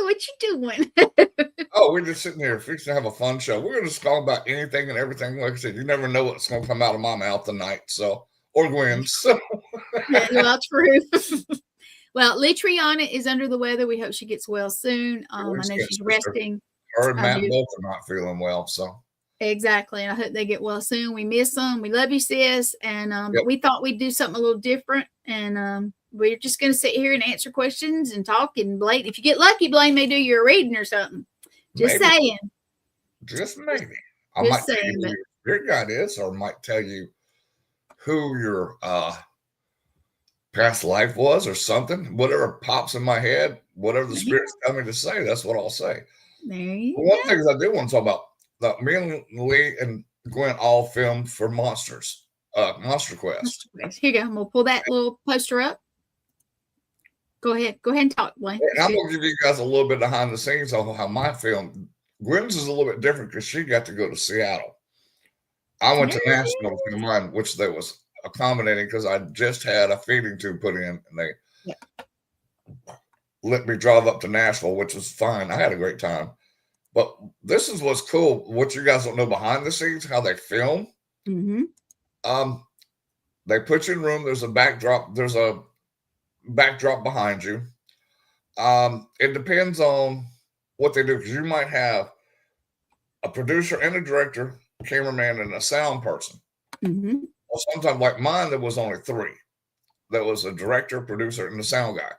what you doing? Oh, we're just sitting here fixing to have a fun show. We're going to talk about anything and everything. Like I said, you never know what's going to come out of my mouth tonight. So, or Gwen's. So. Well, true. Well, Leitreanna is under the weather. We hope she gets well soon. I know she's resting. Her and Matt both are not feeling well. So. Exactly. And I hope they get well soon. We miss them. We love you, sis. And we thought we'd do something a little different. And we're just going to sit here and answer questions and talk. And Blaine, if you get lucky, Blaine may do your reading or something. Just saying. Just maybe. I might tell you who your spirit guide is, or might tell you who your past life was or something. Whatever pops in my head, whatever the spirits tell me to say, that's what I'll say. There you go. One thing I do want to talk about, me and Lee and Gwen all filmed for Monster Quest. Here you go. I'm going to pull that little poster up. Go ahead and talk, Blaine. And I'm going to give you guys a little bit behind the scenes on how my film. Gwen's is a little bit different because she got to go to Seattle. I went to Nashville for mine, which they was accommodating because I just had a feeding tube put in, and they let me drive up to Nashville, which was fine. I had a great time. But this is what's cool. What you guys don't know behind the scenes, how they film. Mm-hmm. They put you in a room. There's a backdrop. There's a backdrop behind you. It depends on what they do, because you might have a producer and a director, a cameraman, and a sound person. Mm-hmm. Well, sometimes, like mine, there was only 3. There was a director, producer, and the sound guy.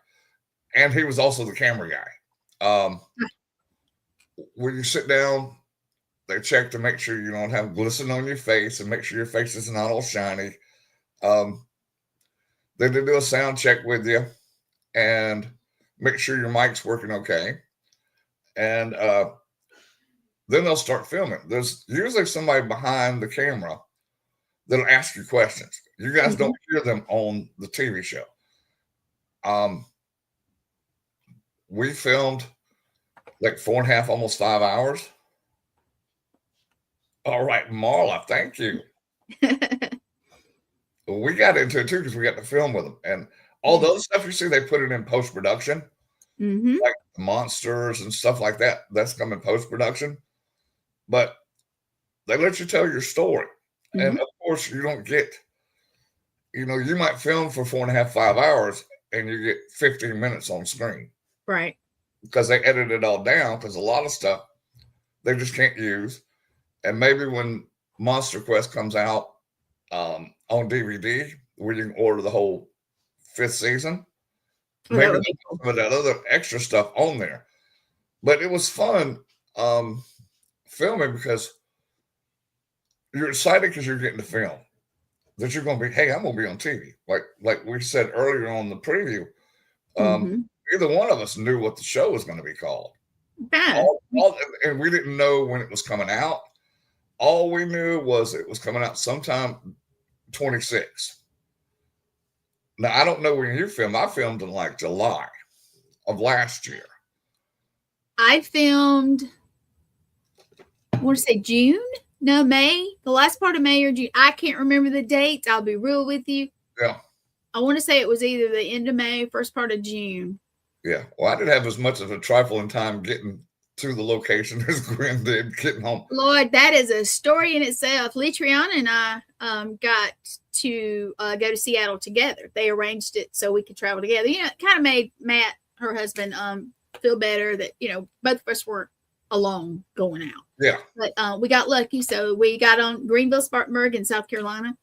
And he was also the camera guy. When you sit down, they check to make sure you don't have glisten on your face and make sure your face is not all shiny. They do a sound check with you and make sure your mic's working okay. And then they'll start filming. There's usually somebody behind the camera that'll ask you questions. You guys don't hear them on the TV show. We filmed like 4.5, almost 5 hours. All right, Marla, thank you. We got into it too because we got to film with them. And all those stuff you see, they put it in post-production. Mm-hmm. Like the monsters and stuff like that. That's come in post-production. But they let you tell your story. Mm-hmm. And of course, you don't get, you might film for 4.5, 5 hours and you get 15 minutes on screen. Right. Because they edit it all down, because a lot of stuff they just can't use. And maybe when Monster Quest comes out on DVD, where you can order the whole 5th season, maybe some of that other extra stuff on there. But it was fun filming because you're excited because you're getting to film. That you're going to be, hey, I'm going to be on TV. Like we said earlier on the preview, neither one of us knew what the show was going to be called. And we didn't know when it was coming out. All we knew was it was coming out sometime 26. Now, I don't know when you filmed. I filmed in like July of last year. I filmed, I want to say June? No, May. The last part of May or June. I can't remember the dates. I'll be real with you. Yeah. I want to say it was either the end of May, first part of June. Yeah. Well, I didn't have as much of a trifling time getting to the location as Gwen did getting home. Lord, that is a story in itself. Leitreanna and I got to go to Seattle together. They arranged it so we could travel together. It kind of made Matt, her husband, feel better that, both of us weren't alone going out. Yeah. But we got lucky. So we got on Greenville, Spartanburg in South Carolina.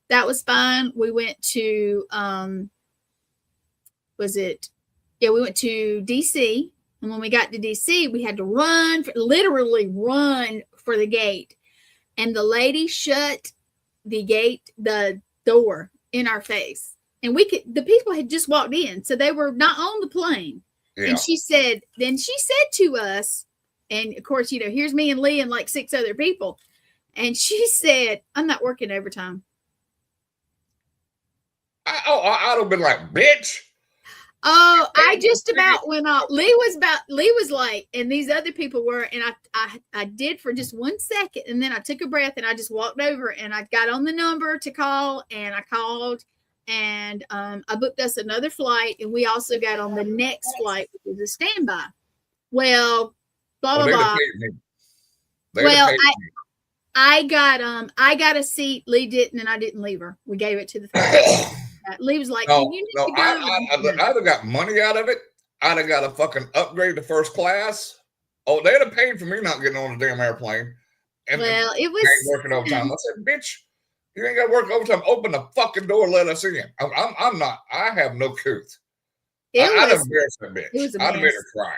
That was fine. We went to, we went to DC. And when we got to DC, we had to literally run for the gate. And the lady shut the door in our face. And the people had just walked in. So they were not on the plane. Yeah. And she said to us, and of course, here's me and Lee and like 6 other people. And she said, I'm not working overtime. I'd have been like, bitch. Oh, I just about went off. Lee was like, and these other people were, and I did for just 1 second. And then I took a breath and I just walked over and I got on the number to call and I called and I booked us another flight. And we also got on the next flight, which was a standby. Well, blah Oh, blah they'd have blah. paid me. They'd have Well, paid I got a seat. Lee didn't, and I didn't leave her. We gave it to the third. me. Lee was like, No, "You need no, to go." I'd have got money out of it. I'd have got a fucking upgrade to first class. Oh, they'd have paid for me not getting on the damn airplane. And Well, it ain't was. working overtime. I said, bitch, you ain't got to work overtime. Open the fucking door, let us in. I'm not. I have no couth. I'd have embarrassed that bitch. It was a I'd have made mess. her cry.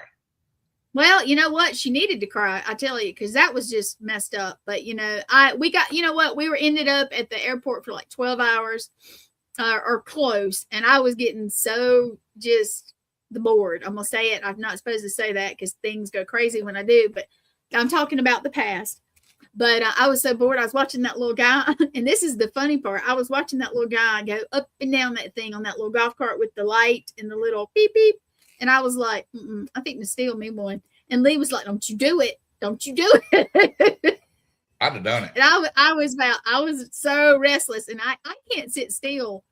Well, you know what? She needed to cry, I tell you, because that was just messed up. But we got, you know what? We were ended up at the airport for like 12 hours or close, and I was getting so just the bored. I'm gonna say it. I'm not supposed to say that because things go crazy when I do, but I'm talking about the past. But I was so bored. I was watching that little guy, and this is the funny part. I was watching that little guy go up and down that thing on that little golf cart with the light and the little beep beep. And I was like, I think to steal me one. And Lee was like, "Don't you do it? Don't you do it?" I'd have done it. And I was so restless, and I can't sit still,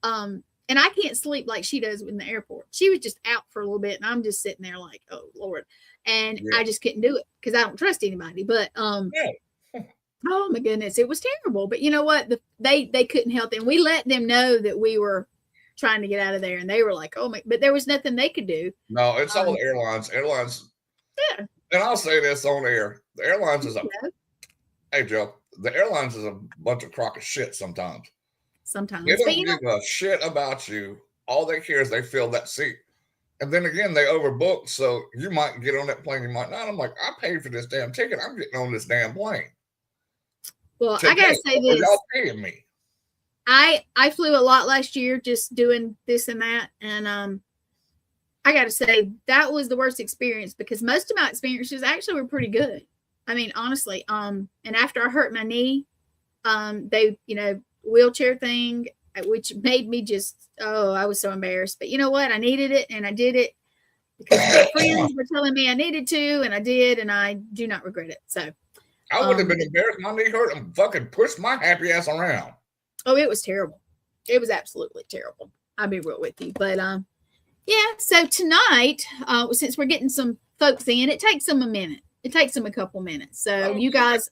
and I can't sleep like she does in the airport. She was just out for a little bit, and I'm just sitting there like, "Oh Lord," and I just couldn't do it because I don't trust anybody. But oh my goodness, it was terrible. But you know what? They couldn't help it, and we let them know that we were trying to get out of there, and they were like, "Oh my!" But there was nothing they could do. No, it's all the airlines. Airlines. Yeah. And I'll say this on air: the airlines is hey Joe, the airlines is a bunch of crock of shit sometimes. Sometimes They don't give a shit about you. All they care is they fill that seat. And then again, they overbook, so you might get on that plane, you might not. I'm like, I paid for this damn ticket. I'm getting on this damn plane. Well, I gotta say this. Y'all paying me. I flew a lot last year just doing this and that. And I gotta say that was the worst experience because most of my experiences actually were pretty good. I mean, honestly, and after I hurt my knee, they, wheelchair thing, which made me just, I was so embarrassed. But you know what? I needed it and I did it because my friends were telling me I needed to, and I did, and I do not regret it. So I would have been embarrassed. My knee hurt and fucking pushed my happy ass around. Oh, it was terrible. It was absolutely terrible. I'll be real with you. But yeah, so tonight, since we're getting some folks in, it takes them a minute. It takes them a couple minutes. So you guys,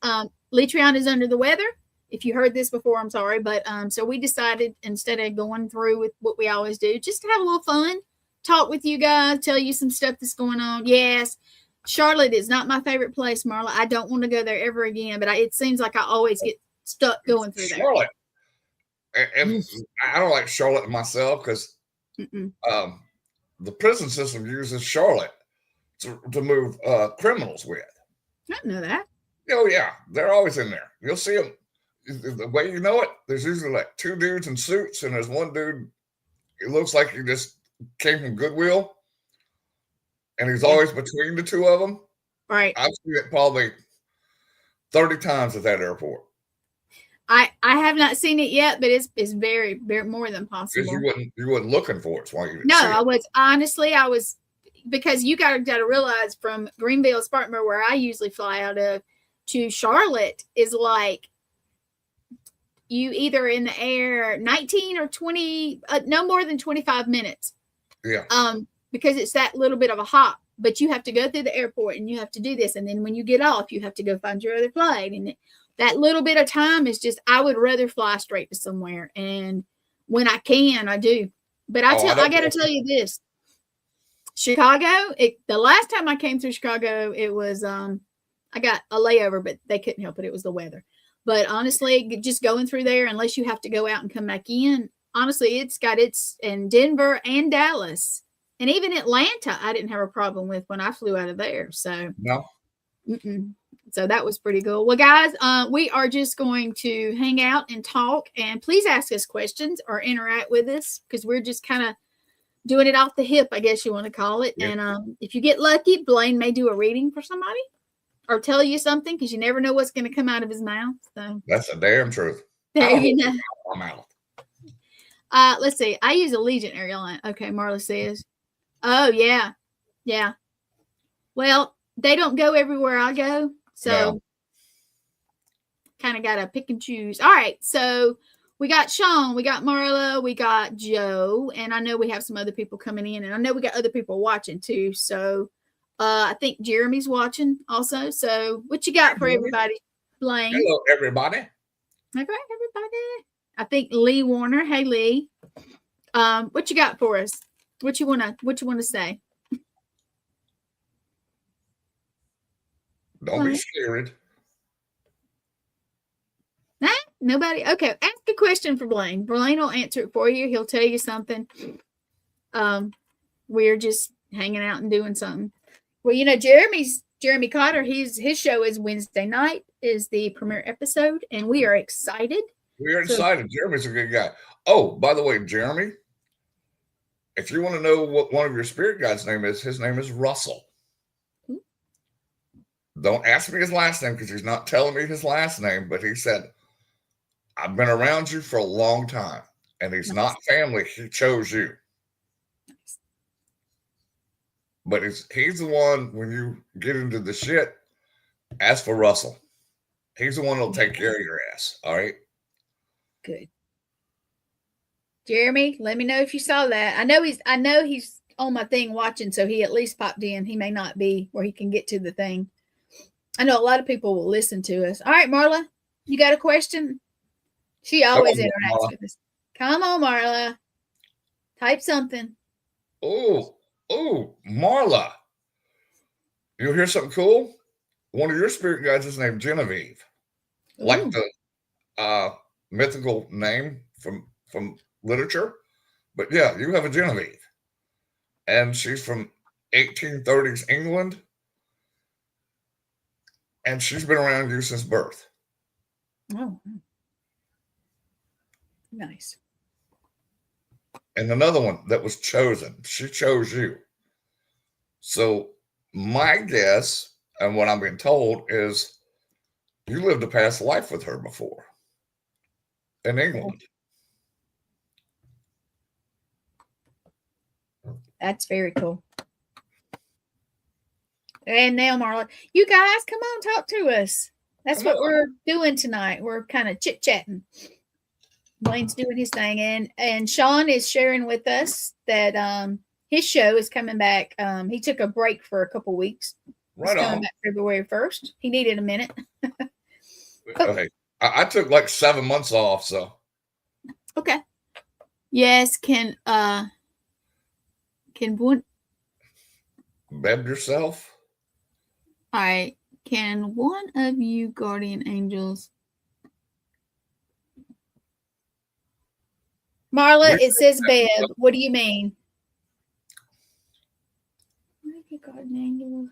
Leitreanna is under the weather. If you heard this before, I'm sorry. But so we decided instead of going through with what we always do, just to have a little fun, talk with you guys, tell you some stuff that's going on. Yes, Charlotte is not my favorite place, Marla. I don't want to go there ever again, but it seems like I always get stuck going through there. Charlotte. And I don't like Charlotte myself because the prison system uses Charlotte to move criminals with. I didn't know that. Oh, yeah. They're always in there. You'll see them. The way you know it, there's usually like two dudes in suits, and there's one dude, it looks like he just came from Goodwill, and he's always between the two of them. Right. I've seen it probably 30 times at that airport. I have not seen it yet, but it's very, very more than possible. Because you wasn't looking for it. So why you no, I was because you got to realize from Greenville, Spartanburg, where I usually fly out of, to Charlotte is like you either in the air 19 or 20, no more than 25 minutes. Yeah. Because it's that little bit of a hop, but you have to go through the airport and you have to do this, and then when you get off, you have to go find your other flight, and that little bit of time is just, I would rather fly straight to somewhere. And when I can, I do. But I got to tell you this, Chicago, the last time I came through Chicago, it was, I got a layover, but they couldn't help it. It was the weather. But honestly, just going through there, unless you have to go out and come back in, honestly, it's in Denver and Dallas and even Atlanta, I didn't have a problem with when I flew out of there. So no. So that was pretty cool. Well, guys, we are just going to hang out and talk, and please ask us questions or interact with us because we're just kind of doing it off the hip, I guess you want to call it. Yeah. And if you get lucky, Blaine may do a reading for somebody or tell you something because you never know what's going to come out of his mouth. So that's the damn truth. There you know. I'm out. Let's see. I use Allegiant Airline. Okay, Marla says. Oh, yeah. Yeah. Well, they don't go everywhere I go. So kind of got to pick and choose. All right. So we got Sean, we got Marla, we got Joe, and I know we have some other people coming in, and I know we got other people watching too. So I think Jeremy's watching also. So what you got for everybody, Blaine? Hello, everybody. Okay, everybody. I think Lee Warner. Hey, Lee. What you got for us? What you wanna say? Don't be scared. Nah, nobody. Okay, ask a question for Blaine. Blaine will answer it for you. He'll tell you something. We're just hanging out and doing something. Well, Jeremy Cotter. His show is Wednesday night. Is the premiere episode, and we are excited. We are excited. Jeremy's a good guy. Oh, by the way, Jeremy, if you want to know what one of your spirit guides' name is, his name is Russell. Don't ask me his last name because he's not telling me his last name, but he said, I've been around you for a long time, and he's not family. He chose you. But he's the one, when you get into the shit, ask for Russell. He's the one that'll take care of your ass. All right? Good. Jeremy, let me know if you saw that. I know he's on my thing watching, so he at least popped in. He may not be where he can get to the thing. I know a lot of people will listen to us. All right, Marla, you got a question? She always interacts with us. Come on, Marla. Type something. Oh, Marla. You'll hear something cool? One of your spirit guides is named Genevieve. Ooh. Like the mythical name from literature. But yeah, you have a Genevieve. And she's from 1830s England. And she's been around you since birth. Oh. Nice. And another one that was chosen. She chose you. So my guess, and what I'm being told, is you lived a past life with her before in England. That's very cool. And now, Marla, you guys, come on, talk to us. That's what we're doing tonight. We're kind of chit-chatting. Blaine's doing his thing, and Sean is sharing with us that his show is coming back. He took a break for a couple weeks. Right on. Coming back February 1st. He needed a minute. Okay. I took like 7 months off, so. Okay. Yes, can one beb yourself? All right. Can one of you guardian angels? Marla, it says Beb. What do you mean? Guardian angel.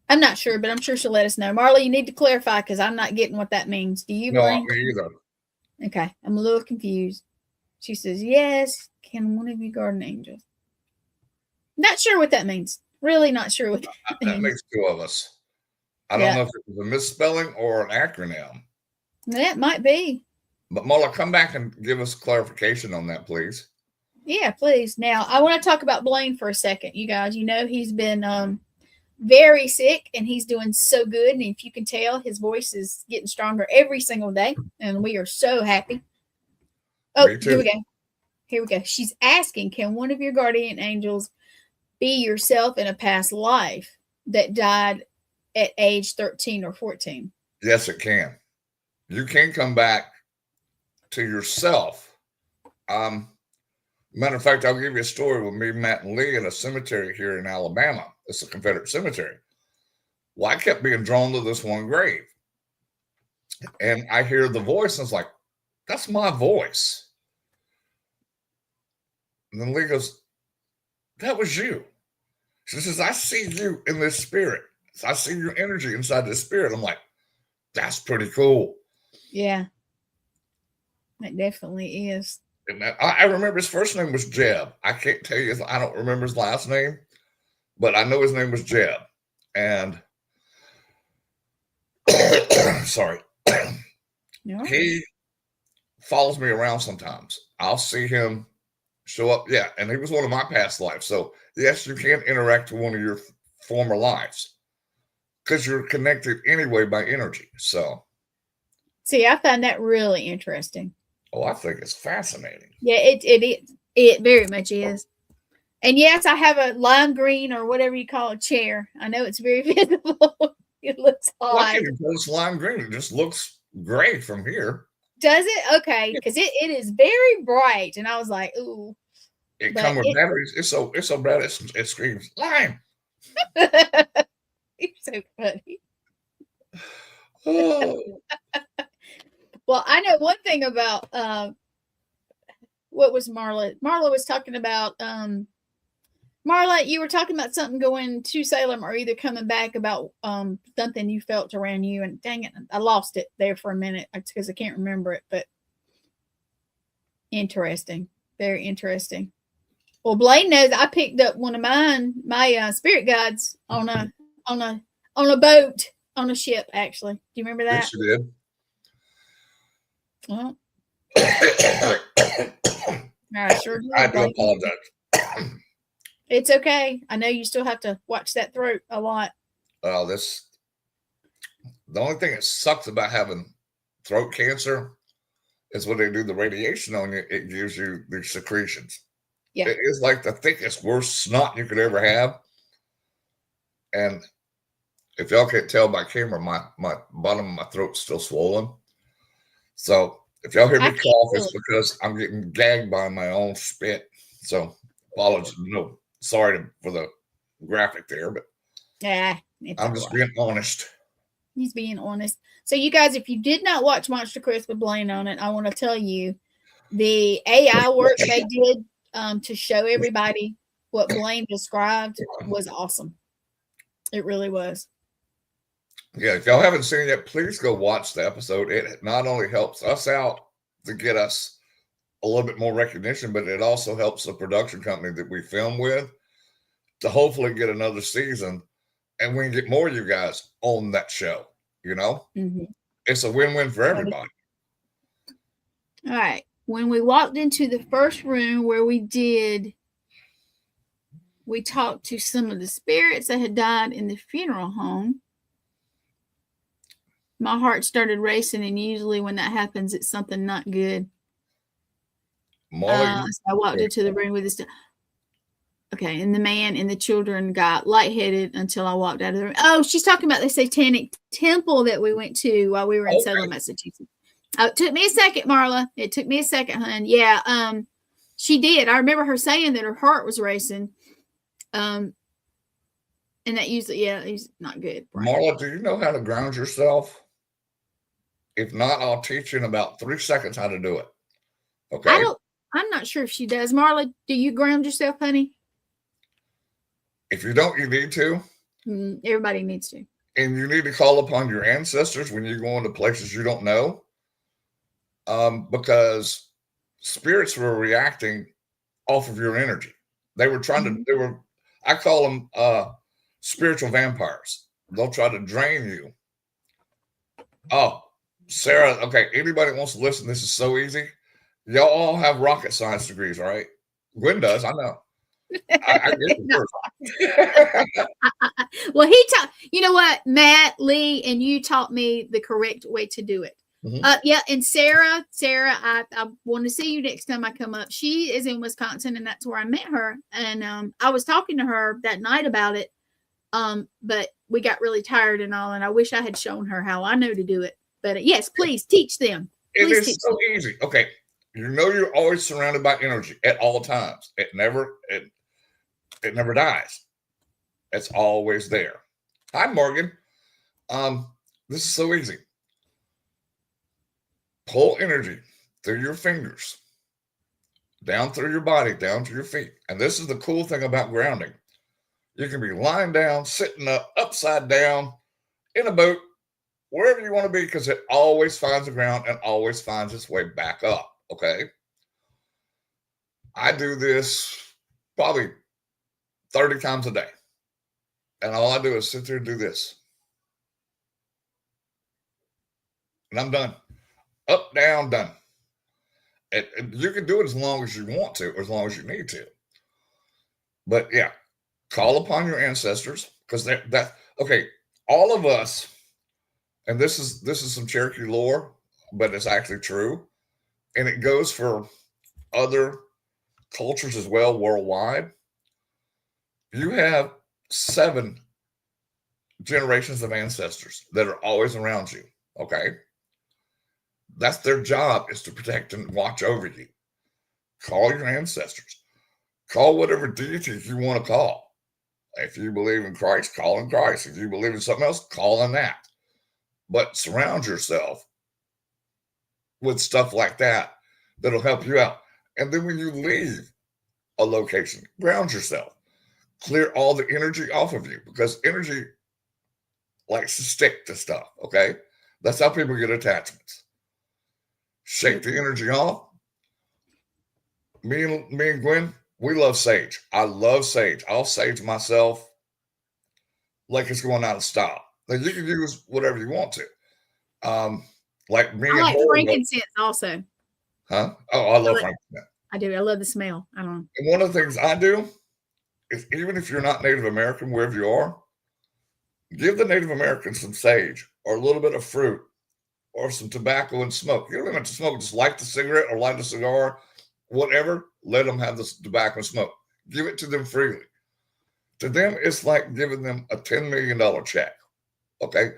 I'm not sure, but I'm sure she'll let us know. Marla, you need to clarify because I'm not getting what that means. Do you? No, me either. Okay, I'm a little confused. She says, yes, can one of you guardian angels? Not sure what that means. Really not sure what that means. That makes two of us. I don't know if it was a misspelling or an acronym. That might be. But Marla, come back and give us clarification on that, please. Yeah, please. Now, I want to talk about Blaine for a second, you guys. You know, he's been very sick, and he's doing so good. And if you can tell, his voice is getting stronger every single day, and we are so happy. Oh, here we go. Here we go. She's asking, can one of your guardian angels be yourself in a past life that died at age 13 or 14? Yes, it can. You can come back to yourself. Matter of fact, I'll give you a story with me, Matt, and Lee in a cemetery here in Alabama. It's a Confederate cemetery. Well, I kept being drawn to this one grave. And I hear the voice, and it's like, that's my voice. And then Lee goes, that was you. She says, I see you in this spirit. I see your energy inside this spirit. I'm like, that's pretty cool. Yeah. It definitely is. And I remember his first name was Jeb. I can't tell you, I don't remember his last name, but I know his name was Jeb. And sorry, he follows me around sometimes. I'll see him show up. Yeah. And he was one of my past lives. So yes, you can interact with one of your former lives because you're connected anyway by energy. So see, I find that really interesting. Oh, I think it's fascinating. Yeah, it very much is. And yes, I have a lime green or whatever you call a chair. I know it's very visible. It looks Well, I odd. can't even tell it's lime green. It just looks great from here. Does it? Okay, because it is very bright, and I was like, ooh. It comes with batteries. It's so bright. It screams lime. You're so funny. Oh. Well, I know one thing about what was Marla? Marla was talking about Marla, you were talking about something going to Salem or either coming back about something you felt around you, and dang it, I lost it there for a minute because I can't remember it, but interesting. Very interesting. Well, Blaine knows I picked up one of mine, my spirit guides on a boat, on a ship, actually. Do you remember that? Yes, you did. Well, I sure do. I do apologize. It's okay. I know you still have to watch that throat a lot. Well, the only thing that sucks about having throat cancer is when they do the radiation on you, it gives you the secretions. Yeah. It is like the thickest, worst snot you could ever have. And if y'all can't tell by camera, my bottom of my throat's still swollen. So if y'all hear me cough, it's because I'm getting gagged by my own spit. So apologies. No, sorry for the graphic there, but yeah, I'm just being honest. He's being honest. So you guys, if you did not watch Monster Quest with Blaine on it, I want to tell you the AI work they did to show everybody what Blaine described was awesome. It really was. Yeah, if y'all haven't seen it yet, please go watch the episode. It not only helps us out to get us a little bit more recognition, but it also helps the production company that we film with to hopefully get another season, and we can get more of you guys on that show. You know, It's a win-win for everybody. All right. When we walked into the first room where we talked to some of the spirits that had died in the funeral home. My heart started racing, and usually when that happens, it's something not good. So I walked into the room with this. Okay, and the man and the children got lightheaded until I walked out of the room. Oh, she's talking about the satanic temple that we went to while we were in Salem, Massachusetts. Oh, it took me a second, Marla. It took me a second, hon. Yeah, she did. I remember her saying that her heart was racing. And that usually, it's not good. Right? Marla, do you know how to ground yourself? If not, I'll teach you in about 3 seconds how to do it. Okay. I'm not sure if she does. Marla, do you ground yourself, honey? If you don't, you need to. Everybody needs to. And you need to call upon your ancestors when you go into places you don't know. Because spirits were reacting off of your energy. They were trying to, I call them spiritual vampires. They'll try to drain you. Oh, Sarah, okay, anybody wants to listen, this is so easy. Y'all all have rocket science degrees, right? Gwen does, I know. I get it first. Well, he taught, you know what, Matt, Lee, and you taught me the correct way to do it. Yeah, and Sarah, I want to see you next time I come up. She is in Wisconsin, and that's where I met her. And I was talking to her that night about it, but we got really tired and all, and I wish I had shown her how I know to do it. But yes, please teach them. It is so easy. Okay, you know you're always surrounded by energy at all times. It never dies. It's always there. Hi, Morgan. This is so easy. Pull energy through your fingers, down through your body, down to your feet. And this is the cool thing about grounding. You can be lying down, sitting up, upside down, in a boat, wherever you want to be, because it always finds the ground and always finds its way back up. Okay. I do this probably 30 times a day. And all I do is sit there and do this. And I'm done. Up, down, done. And you can do it as long as you want to, or as long as you need to. But yeah, call upon your ancestors, because okay, all of us, and this is some Cherokee lore, but it's actually true. And it goes for other cultures as well worldwide. You have 7 generations of ancestors that are always around you. Okay. That's their job, is to protect and watch over you. Call your ancestors. Call whatever deity you want to call. If you believe in Christ, call in Christ. If you believe in something else, call in that. But surround yourself with stuff like that that'll help you out. And then when you leave a location, ground yourself. Clear all the energy off of you, because energy likes to stick to stuff. Okay. That's how people get attachments. Shake the energy off. Me and Gwen, we love sage. I love sage. I'll sage myself like it's going out of style. Now you can use whatever you want to. Like me I and like her, frankincense also. huh? Oh, I love frankincense. I do. I love the smell. I don't know. And one of the things I do is, even if you're not Native American, wherever you are, give the Native Americans some sage or a little bit of fruit or some tobacco and smoke. You don't even have to smoke. Just light the cigarette or light a cigar, whatever. Let them have the tobacco and smoke. Give it to them freely. To them, it's like giving them a $10 million check. Okay.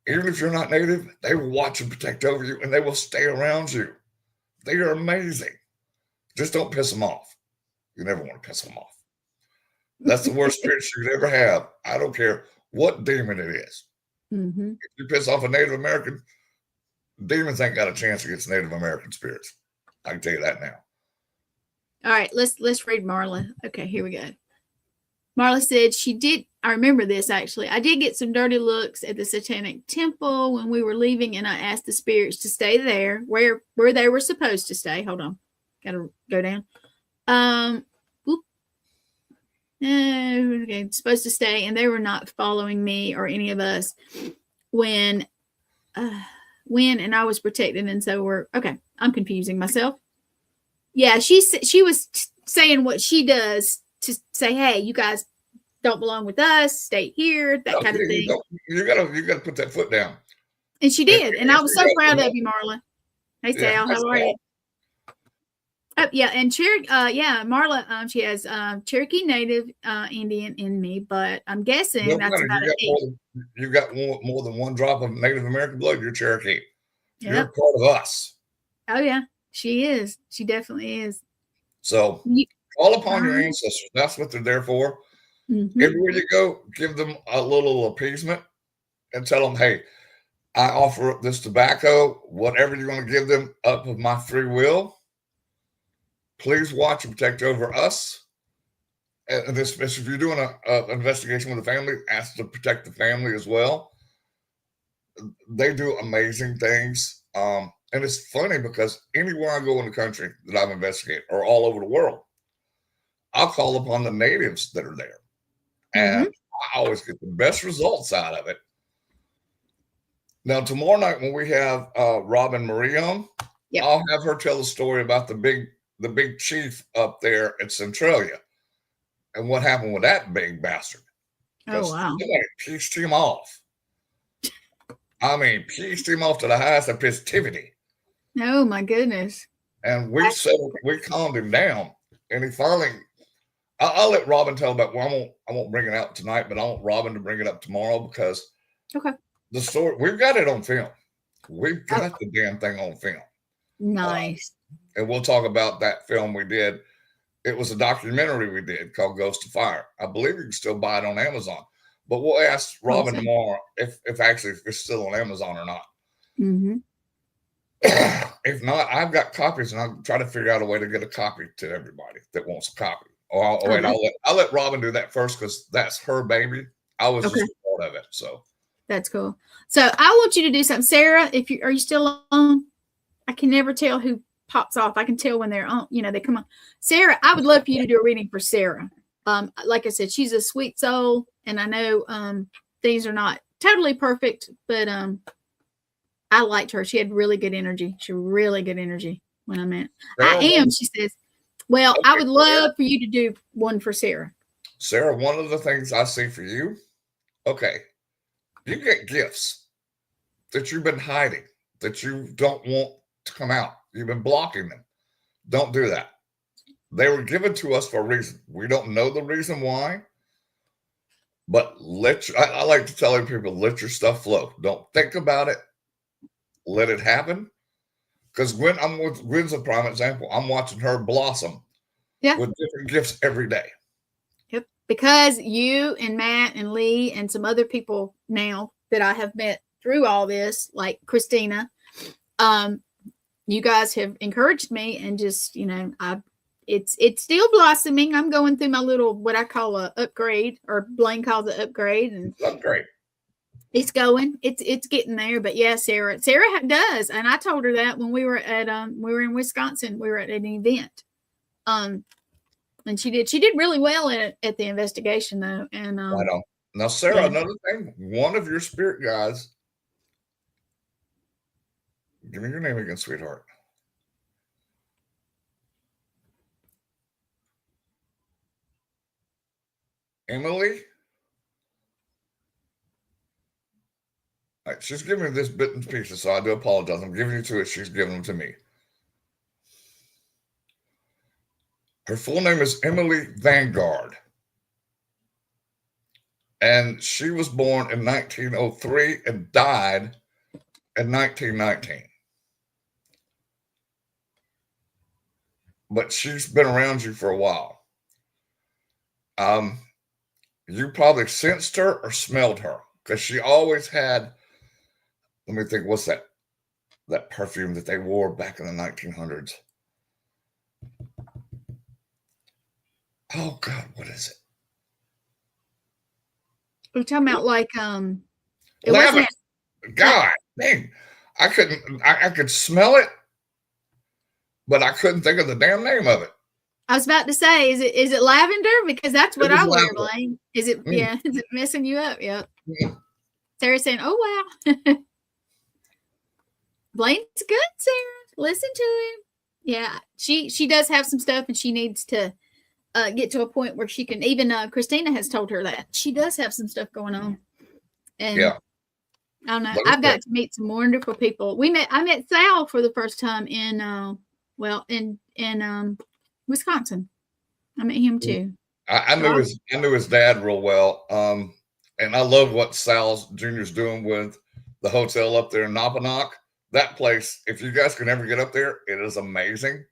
Even if you're not Native, they will watch and protect over you, and they will stay around you. They are amazing. Just don't piss them off. You never want to piss them off. That's the worst spirit you could ever have. I don't care what demon it is. Mm-hmm. If you piss off a Native American, demons ain't got a chance against Native American spirits. I can tell you that now. All right, let's read Marla. Okay, here we go. Marla said she did. I remember this actually. I did get some dirty looks at the Satanic Temple when we were leaving, and I asked the spirits to stay there where they were supposed to stay. Hold on, gotta go down. Okay, supposed to stay, and they were not following me or any of us when and I was protected, and so we're okay. I'm confusing myself. Yeah, she was saying what she does to say, hey, you guys don't belong with us, stay here, that kind of thing. You gotta put that foot down. And she did, and I was so proud of you, Marla. Hey, Sal, how are you? Oh, yeah, and Marla, she has Cherokee Native Indian in me, but I'm guessing that's about it. You got more than one drop of Native American blood. You're Cherokee. Yep. You're part of us. Oh yeah, she is. She definitely is. So call upon your ancestors. That's what they're there for. Mm-hmm. Everywhere you go, give them a little appeasement and tell them, hey, I offer up this tobacco, whatever you're going to give them, up of my free will. Please watch and protect over us. And this, if you're doing an investigation with the family, ask to protect the family as well. They do amazing things. And it's funny because anywhere I go in the country that I've investigated, or all over the world, I'll call upon the natives that are there. And I always get the best results out of it. Now, tomorrow night when we have Robin Marie on, I'll have her tell the story about the big chief up there at Centralia and what happened with that big bastard. Oh, wow. Somebody pieced him off. I mean, pieced him off to the highest of festivity. Oh, my goodness. And we calmed him down. And he finally, I'll let Robin tell about, well, I won't bring it out tonight, but I want Robin to bring it up tomorrow because the story, we've got it on film. We've got the damn thing on film. Nice. And we'll talk about that film we did. It was a documentary we did called Ghost of Fire. I believe you can still buy it on Amazon. But we'll ask Robin tomorrow if it's still on Amazon or not. Mm-hmm. If not, I've got copies, and I'll try to figure out a way to get a copy to everybody that wants a copy. I'll let Robin do that first because that's her baby. I was just a part of it. So that's cool. So I want you to do something. Sarah, are you still on? I can never tell who pops off. I can tell when they're on, they come on. Sarah, I would love for you to do a reading for Sarah. Like I said, she's a sweet soul, and I know things are not totally perfect, but I liked her. She had really good energy. She had really good energy when I met. She says, well, I would love for you to do one for Sarah. Sarah, one of the things I see for you, you get gifts that you've been hiding, that you don't want to come out. You've been blocking them. Don't do that. They were given to us for a reason. We don't know the reason why, but I like to tell people, let your stuff flow. Don't think about it. Let it happen. Because Gwen's a prime example. I'm watching her blossom with different gifts every day. Yep. Because you and Matt and Lee and some other people now that I have met through all this, like Christina, you guys have encouraged me, and just, it's still blossoming. I'm going through my little, what I call a upgrade, or Blaine calls it upgrade, and upgrade. It's going. It's getting there. But yeah, Sarah does, and I told her that when we were in Wisconsin. We were at an event, and she did really well at the investigation, though. And I know. Now, Sarah, another thing, one of your spirit guides. Give me your name again, sweetheart. Emily? All right, she's giving me this bit and pieces, so I do apologize. I'm giving you to it. She's giving them to me. Her full name is Emily Vanguard. And she was born in 1903 and died in 1919. But she's been around you for a while. You probably sensed her or smelled her, because she always had, let me think, what's that perfume that they wore back in the 1900s? Oh God, what is it? We're talking about like it wasn't. God dang, I could smell it, but I couldn't think of the damn name of it. I was about to say, is it lavender? Because that's what I wear, Blaine. Is it? Yeah, is it messing you up? Yep. Sarah's saying, "Oh wow, Blaine's good, Sarah. Listen to him." Yeah, she does have some stuff, and she needs to get to a point where she can. Even Christina has told her that she does have some stuff going on. And yeah, I don't know. I've got to meet some wonderful people. I met Sal for the first time in Wisconsin. I met him too. I knew his dad real well. And I love what Sal's Jr.'s doing with the hotel up there in Napanock. That place, if you guys can ever get up there, it is amazing.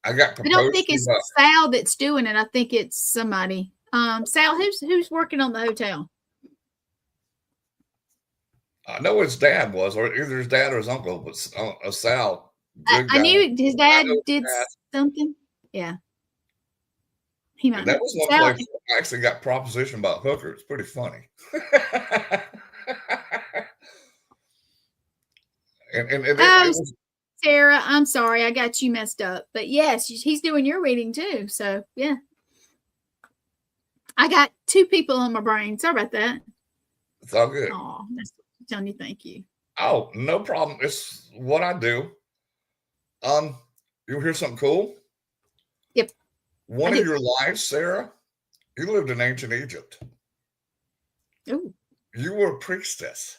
I don't think it's Sal that's doing it. I think it's somebody. Sal, who's working on the hotel? I know his dad was, or either his dad or his uncle, but Sal. I knew his dad did something. Yeah. He might. That was one place I actually got propositioned about hookers. It's pretty funny. Sarah, I'm sorry, I got you messed up. But yes, he's doing your reading too. So yeah. I got two people on my brain. Sorry about that. It's all good. Oh, that's telling you thank you. Oh, no problem. It's what I do. You hear something cool? Yep. One of your lives, Sarah, you lived in ancient Egypt. Oh. You were a priestess.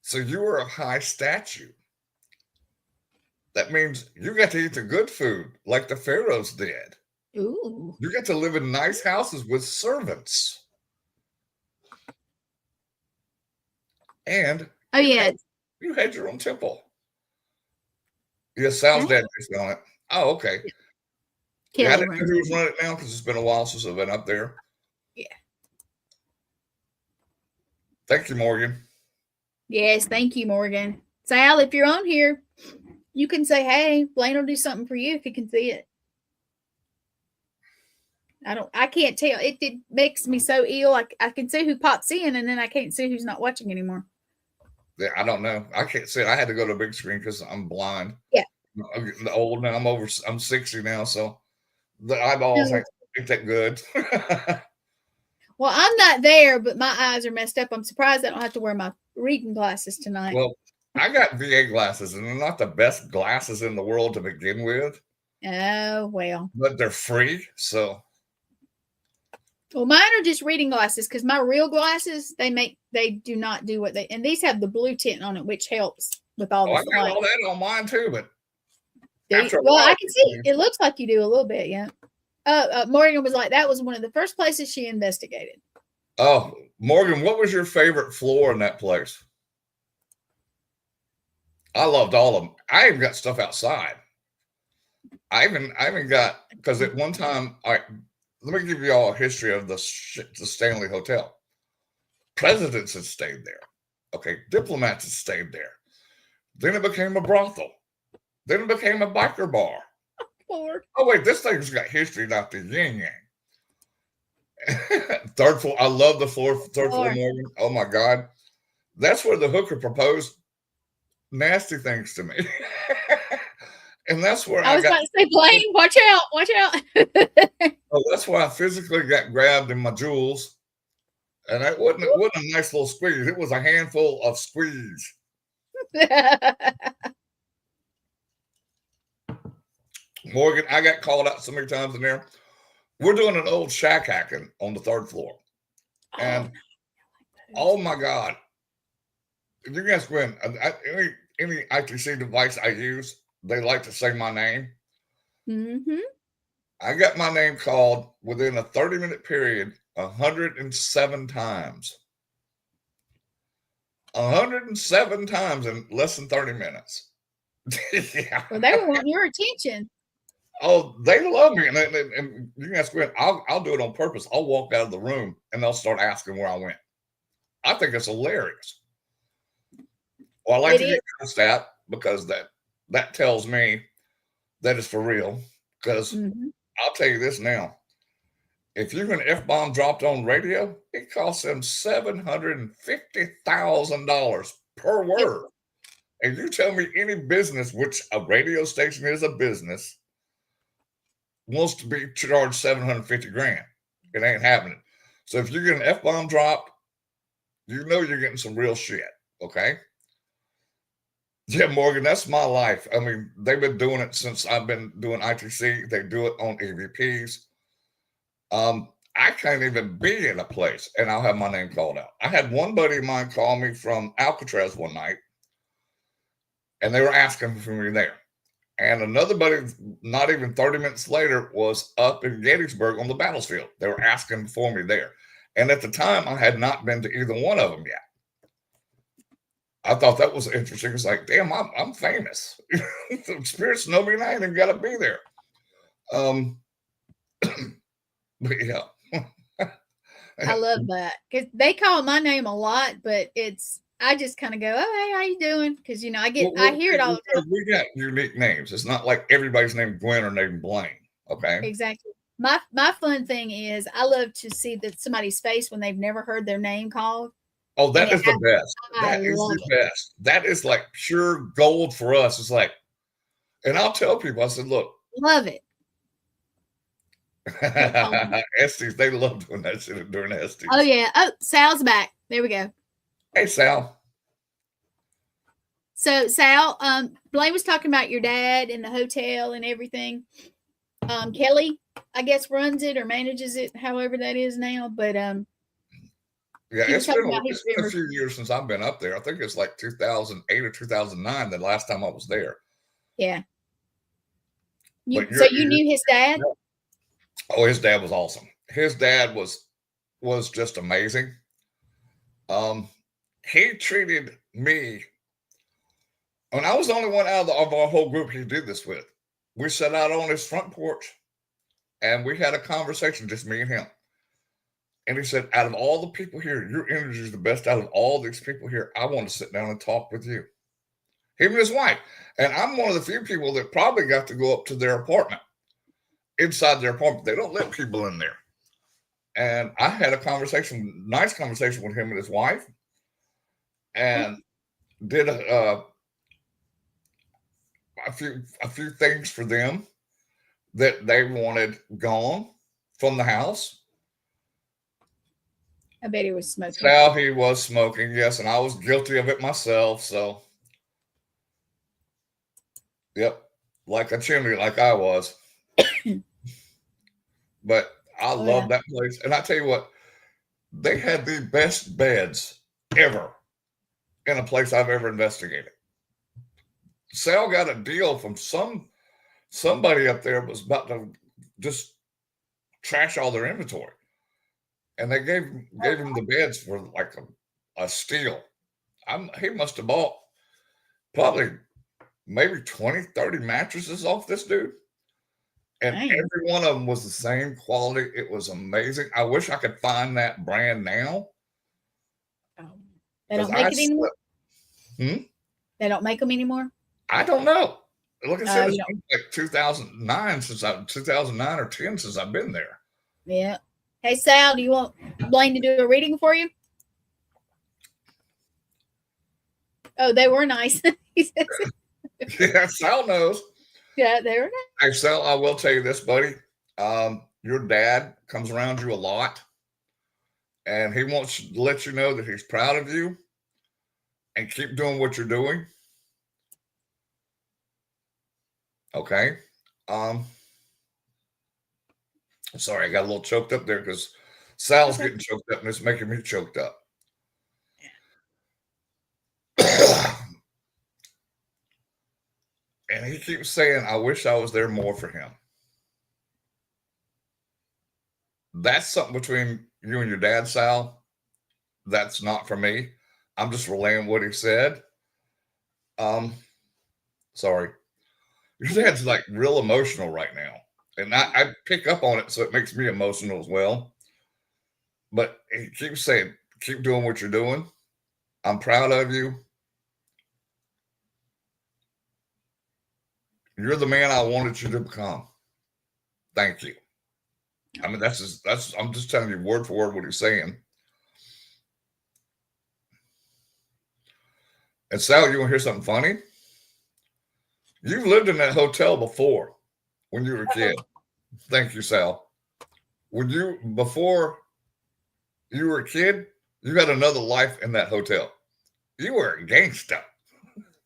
So you were a high statue. That means you got to eat the good food like the pharaohs did. Ooh. You got to live in nice houses with servants. And you had your own temple. Yes, Sal's dad is on it. Oh, okay. Yeah, I didn't know who was running it now because it's been a while since I've been up there. Yeah. Thank you, Morgan. Yes, thank you, Morgan. Sal, if you're on here, you can say, hey, Blaine will do something for you if you can see it. I can't tell. It makes me so ill. I can see who pops in, and then I can't see who's not watching anymore. Yeah, I don't know. I can't see it. I had to go to a big screen because I'm blind. Yeah. I'm getting old now. I'm 60 now, so the eyeballs ain't that good. Well, I'm not there, but my eyes are messed up. I'm surprised I don't have to wear my reading glasses tonight. Well, I got VA glasses, and they're not the best glasses in the world to begin with. Oh, well. But they're free, so. Well, mine are just reading glasses because my real glasses, they do not do what and these have the blue tint on it, which helps with all this. I got all that on mine too, but Well, I can see it looks like you do a little bit, yeah. Morgan was like, that was one of the first places she investigated. Oh, Morgan, what was your favorite floor in that place? I loved all of them. I even got stuff outside. I even got, because at one time, let me give you all a history of the Stanley Hotel. Presidents had stayed there. Okay, diplomats had stayed there. Then it became a brothel. Then it became a biker bar. Lord. Oh wait, this thing's got history, not the yin yang. Third floor. I love the third floor, Morgan. Oh my God, that's where the hooker proposed nasty things to me. And that's where I was about to say, Blaine, watch out. Oh, that's why I physically got grabbed in my jewels. And it wasn't a nice little squeeze. It was a handful of squeeze. Morgan, I got called out so many times in there. We're doing an old shack hacking on the third floor. And oh my God. You guys, Gwen, any ITC device I use, they like to say my name. Mm-hmm. I got my name called within a 30-minute period 107 times. 107 times in less than 30 minutes. Yeah. Well, they were wanting your attention. Oh, they love me. And you can ask Gwen, I'll do it on purpose. I'll walk out of the room and they'll start asking where I went. I think it's hilarious. Well, I like to get a stat because that tells me that it's for real. Because I'll tell you this now. If you're an F-bomb dropped on radio, it costs them $750,000 per word. And you tell me any business, which a radio station is a business, wants to be charged $750,000. It ain't happening. So if you get an F-bomb dropped, you know you're getting some real shit. Okay. Yeah, Morgan, that's my life. I mean, they've been doing it since I've been doing ITC. They do it on EVPs. I can't even be in a place and I'll have my name called out. I had one buddy of mine call me from Alcatraz one night and they were asking for me there. And another buddy, not even 30 minutes later, was up in Gettysburg on the battlefield. They were asking for me there. And at the time, I had not been to either one of them yet. I thought that was interesting. It's like, damn, I'm famous. The spirits know me and I ain't even got to be there. But yeah. I love that because they call my name a lot, but I just kind of go, oh, hey, how you doing? Because, you know, I hear it all the time. We got unique names. It's not like everybody's named Gwen or named Blaine. Okay. Exactly. My fun thing is I love to see somebody's face when they've never heard their name called. Oh, that is the best. That is the best. That is like pure gold for us. It's like, and I'll tell people, I said, look. Love it. Estes, they love doing that shit during Estes. Oh, yeah. Oh, Sal's back. There we go. Hey, Sal. So, Sal, Blaine was talking about your dad and the hotel and everything. Kelly, I guess, runs it or manages it, however that is now. But yeah, it's been a few years since I've been up there. I think it's like 2008 or 2009, the last time I was there. Yeah. You knew his dad? Yeah. Oh, his dad was awesome. His dad was just amazing. He treated me, and I was the only one out of our whole group he did this with. We sat out on his front porch, and we had a conversation, just me and him. And he said, out of all the people here, your energy is the best out of all these people here. I want to sit down and talk with you. Him and his wife. And I'm one of the few people that probably got to go up to their apartment. Inside their apartment. They don't let people in there. And I had a nice conversation with him and his wife. And did a few things for them that they wanted gone from the house. I bet he was smoking. Sal, he was smoking, yes, and I was guilty of it myself. So, yep, like a chimney, like I was. But I love that place, and I tell you what, they had the best beds ever in a place I've ever investigated. Sal got a deal from some somebody up there was about to just trash all their inventory, and they gave him the beds for like a steal. He must have bought probably maybe 20, 30 mattresses off this dude. And Dang. every one of them was the same quality. It was amazing. I wish I could find that brand now. They don't make it anymore? They don't make them anymore? I don't know. Like I said, it's been like 2009 or 10 since I've been there. Yeah. Hey, Sal, do you want Blaine to do a reading for you? Oh, they were nice. Yeah, Sal knows. Yeah, they were nice. Hey, Sal, I will tell you this, buddy. Your dad comes around you a lot, and he wants to let you know that he's proud of you and keep doing what you're doing. Okay. Sorry, I got a little choked up there because Sal's getting choked up and it's making me choked up. And he keeps saying, I wish I was there more for him. That's something between you and your dad, Sal. That's not for me. I'm just relaying what he said. Sorry. Your dad's like real emotional right now. And I pick up on it, so it makes me emotional as well. But he keeps saying, keep doing what you're doing. I'm proud of you. You're the man I wanted you to become. Thank you. I mean, I'm just telling you word for word what he's saying. And Sal, you want to hear something funny? You've lived in that hotel before when you were a kid. Thank you, Sal. Before you were a kid, you had another life in that hotel. You were a gangster.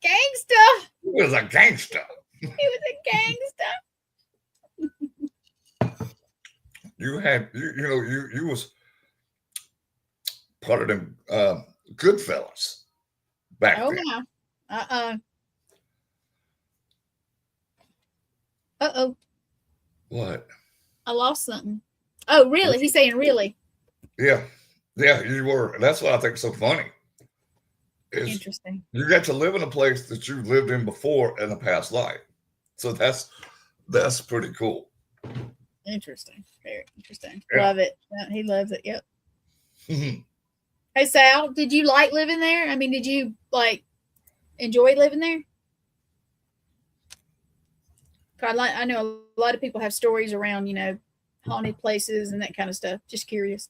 Gangster. He was a gangster. He was a gangster. You was part of them Goodfellas back then. No. Uh-oh. What? I lost something. Oh, really? He's saying really. Yeah. Yeah, you were. That's what I think is so funny. Interesting. You got to live in a place that you lived in before in a past life. So that's pretty cool. Interesting. Very interesting. Yeah. Love it. Yeah, he loves it. Yep. Mm-hmm. Hey, Sal, did you like living there? I mean, did you enjoy living there? I know a lot of people have stories around, haunted places and that kind of stuff. Just curious.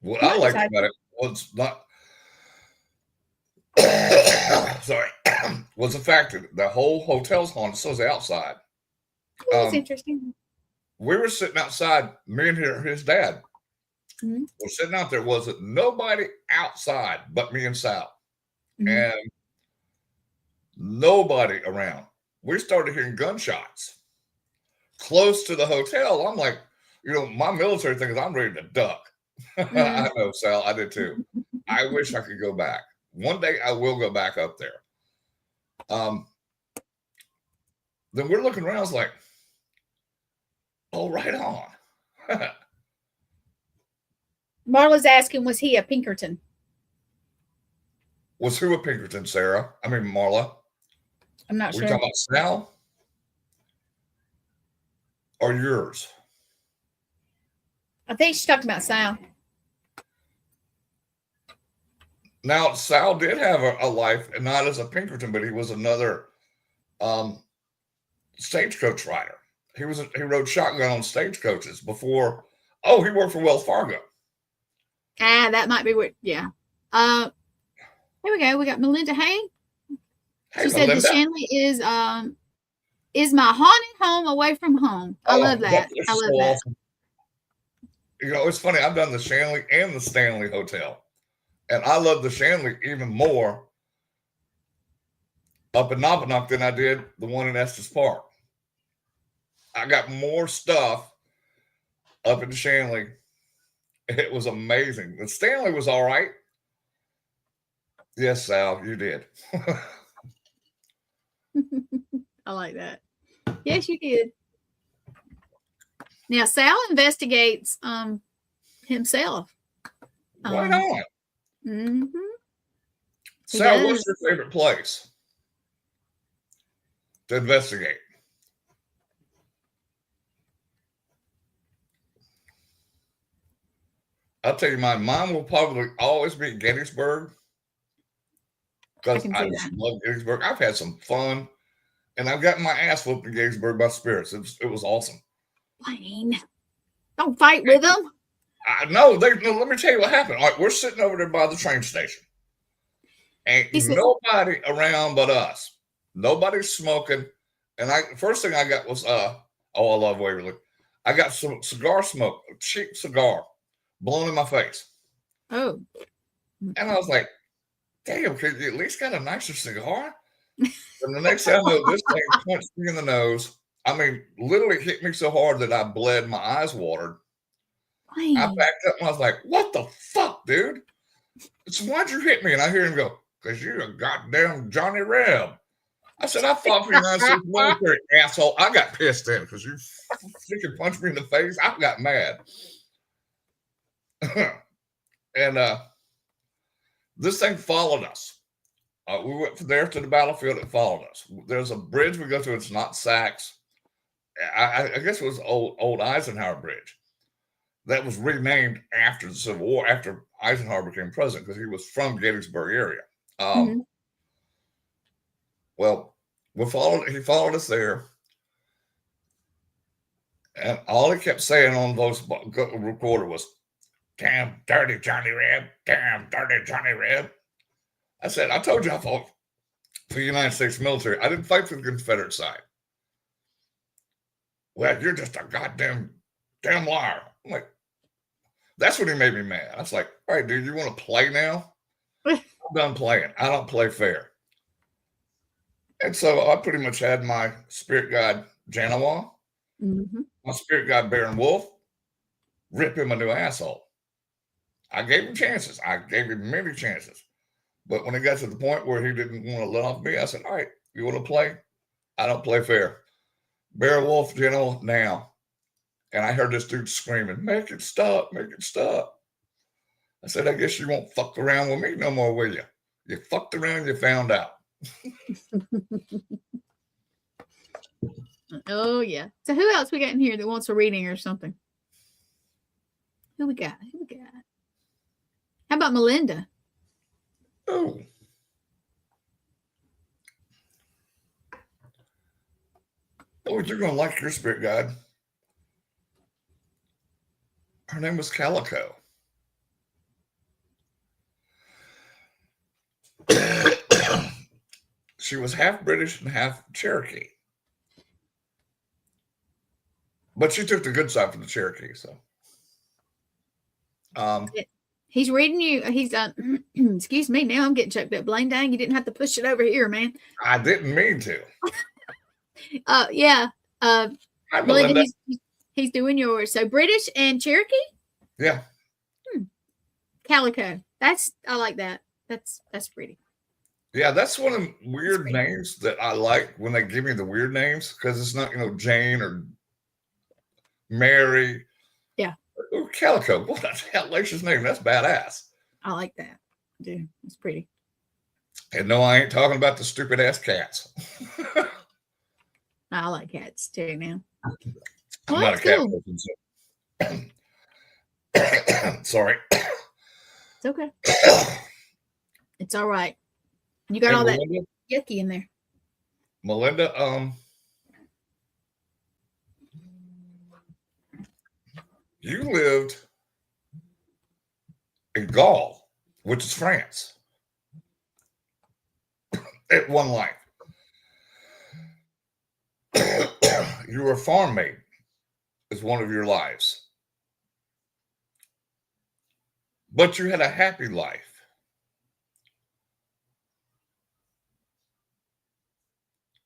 What I liked about it was was the fact that the whole hotel's haunted, so it's outside. That's interesting. We were sitting outside, me and his dad. Mm-hmm. We're sitting out there. Wasn't nobody outside but me and Sal. Mm-hmm. And nobody around. We started hearing gunshots close to the hotel. I'm like, my military thing is I'm ready to duck. Mm-hmm. I know, Sal. I did too. I wish I could go back. One day I will go back up there. Then we're looking around. I was like, oh, right on. Marla's asking, was he a Pinkerton? Was who a Pinkerton, Sarah? I mean, Marla. I'm not sure. Are you talking about Sal or yours? I think she's talking about Sal. Now, Sal did have a life, and not as a Pinkerton, but he was another stagecoach rider. He rode shotgun on stagecoaches before. Oh, he worked for Wells Fargo. That might be what. Yeah. Here we go. We got Melinda. Hey, she said the Shanley is my haunted home away from home. I love that. I love that. Awesome. It's funny. I've done the Shanley and the Stanley Hotel, and I love the Shanley even more up in Nopanock than I did the one in Estes Park. I got more stuff up in the Shanley. It was amazing. The Stanley was all right. Yes, Sal, you did. I like that. Yes, you did. Now Sal investigates himself. Right on. Mm-hmm. Sal, what's your favorite place to investigate? I'll tell you mine. Mine will probably always be Gettysburg because I just love Gettysburg. I've had some fun, and I've gotten my ass whooped in Gettysburg by spirits. It was awesome. Blaine, don't fight with them. I know. Let me tell you what happened. All right, we're sitting over there by the train station. Ain't nobody around but us. Nobody's smoking. And first thing I got was I love Waverly. I got some cigar smoke, a cheap cigar, blown in my face. Oh. And I was like, damn, could you at least got a nicer cigar? And the next thing I know, this thing punched me in the nose. I mean, literally hit me so hard that I bled, my eyes watered. I backed up and I was like, what the fuck, dude? So why'd you hit me? And I hear him go, because you're a goddamn Johnny Reb. I said, I fought for the United States military, asshole. I got pissed then because you freaking punched me in the face. I got mad. And this thing followed us. We went from there to the battlefield. It followed us. There's a bridge we go to. It's not Sachs. I guess it was old Eisenhower Bridge. That was renamed after the Civil War, after Eisenhower became president, because he was from Gettysburg area. Well, he followed us there. And all he kept saying on those recorder was, damn dirty Johnny Reb, damn dirty Johnny Reb. I said, I told you I fought for the United States military. I didn't fight for the Confederate side. Well, you're just a goddamn liar. I'm like, that's when he made me mad. I was like, all right, dude, you want to play now? I'm done playing. I don't play fair. And so I pretty much had my spirit guide, Janawa, my spirit guide, Baron Wolf, rip him a new asshole. I gave him chances. I gave him many chances. But when it got to the point where he didn't want to let off me, I said, all right, you want to play? I don't play fair. Baron Wolf, General, now. And I heard this dude screaming, make it stop, make it stop. I said, I guess you won't fuck around with me no more, will you? You fucked around, you found out. Oh, yeah. So who else we got in here that wants a reading or something? Who we got? How about Melinda? Oh. Oh, you're going to like your spirit guide. Her name was Calico. She was half British and half Cherokee. But she took the good side for the Cherokee, so. He's reading you. He's excuse me. Now I'm getting choked up. Blaine, dang, you didn't have to push it over here, man. I didn't mean to. Yeah. Hi, Melinda, he's doing yours. So British and Cherokee? Yeah. Calico. I like that. That's pretty. Yeah, that's one of the weird names that I like when they give me the weird names, because it's not, Jane or Mary. Yeah. Ooh, Calico. What a hellacious name. That's badass. I like that. I do. It's pretty. And no, I ain't talking about the stupid ass cats. I like cats too now. I'm not a cat person. So. Sorry. It's okay. It's all right. You got all Melinda, that yucky in there. Melinda, you lived in Gaul, which is France, at one life. You were a farm maid as one of your lives. But you had a happy life.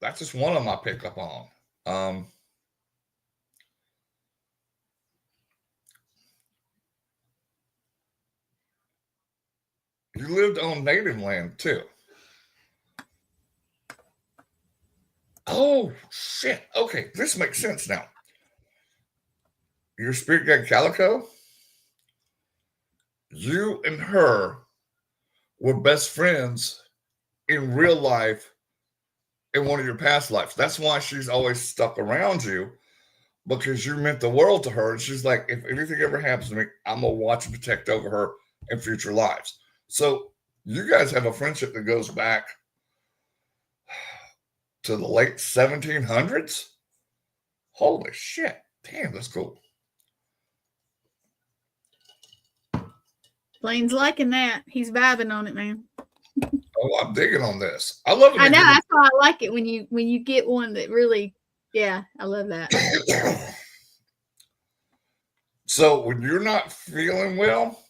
That's just one of them I pick up on. You lived on native land too. Oh, shit. Okay, this makes sense now. Your spirit guide Calico, you and her were best friends in real life in one of your past lives. That's why she's always stuck around you, because you meant the world to her. And she's like, if anything ever happens to me, I'm going to watch and protect over her in future lives. So you guys have a friendship that goes back to the late 1700s. Holy shit. Damn, that's cool. Blaine's liking that. He's vibing on it, man. Oh, I'm digging on this. I love it. I know. That's why I like it when you get one that really, yeah, I love that. So when you're not feeling well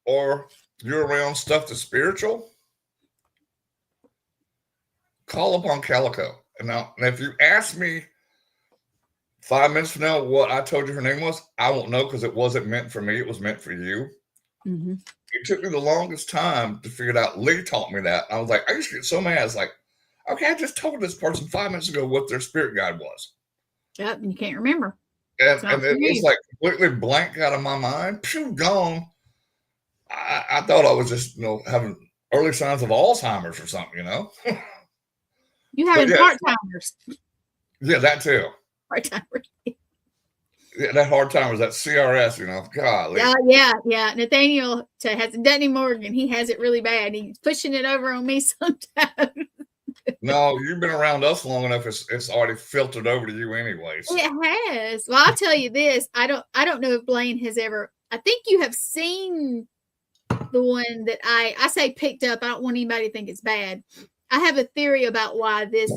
or you're around stuff that's spiritual, call upon Calico. And now, if you ask me 5 minutes from now what I told you her name was, I won't know, because it wasn't meant for me. It was meant for you. Mm-hmm. It took me the longest time to figure it out. Lee taught me that. I was like, I used to get so mad. It's like, okay, I just told this person 5 minutes ago what their spirit guide was. Yep, and you can't remember. And it was like completely blank out of my mind. Phew, gone. I thought I was just, having early signs of Alzheimer's or something, You having part-timers. Yeah, that too. Part-timers. Yeah, that hard timers, that CRS, golly. Yeah. Nathaniel has it done in Morgan. He has it really bad. He's pushing it over on me sometimes. No, you've been around us long enough. It's already filtered over to you anyways. It has. Well, I'll tell you this. I don't know if Blaine has ever. I think you have seen the one that I say picked up. I don't want anybody to think it's bad. I have a theory about why this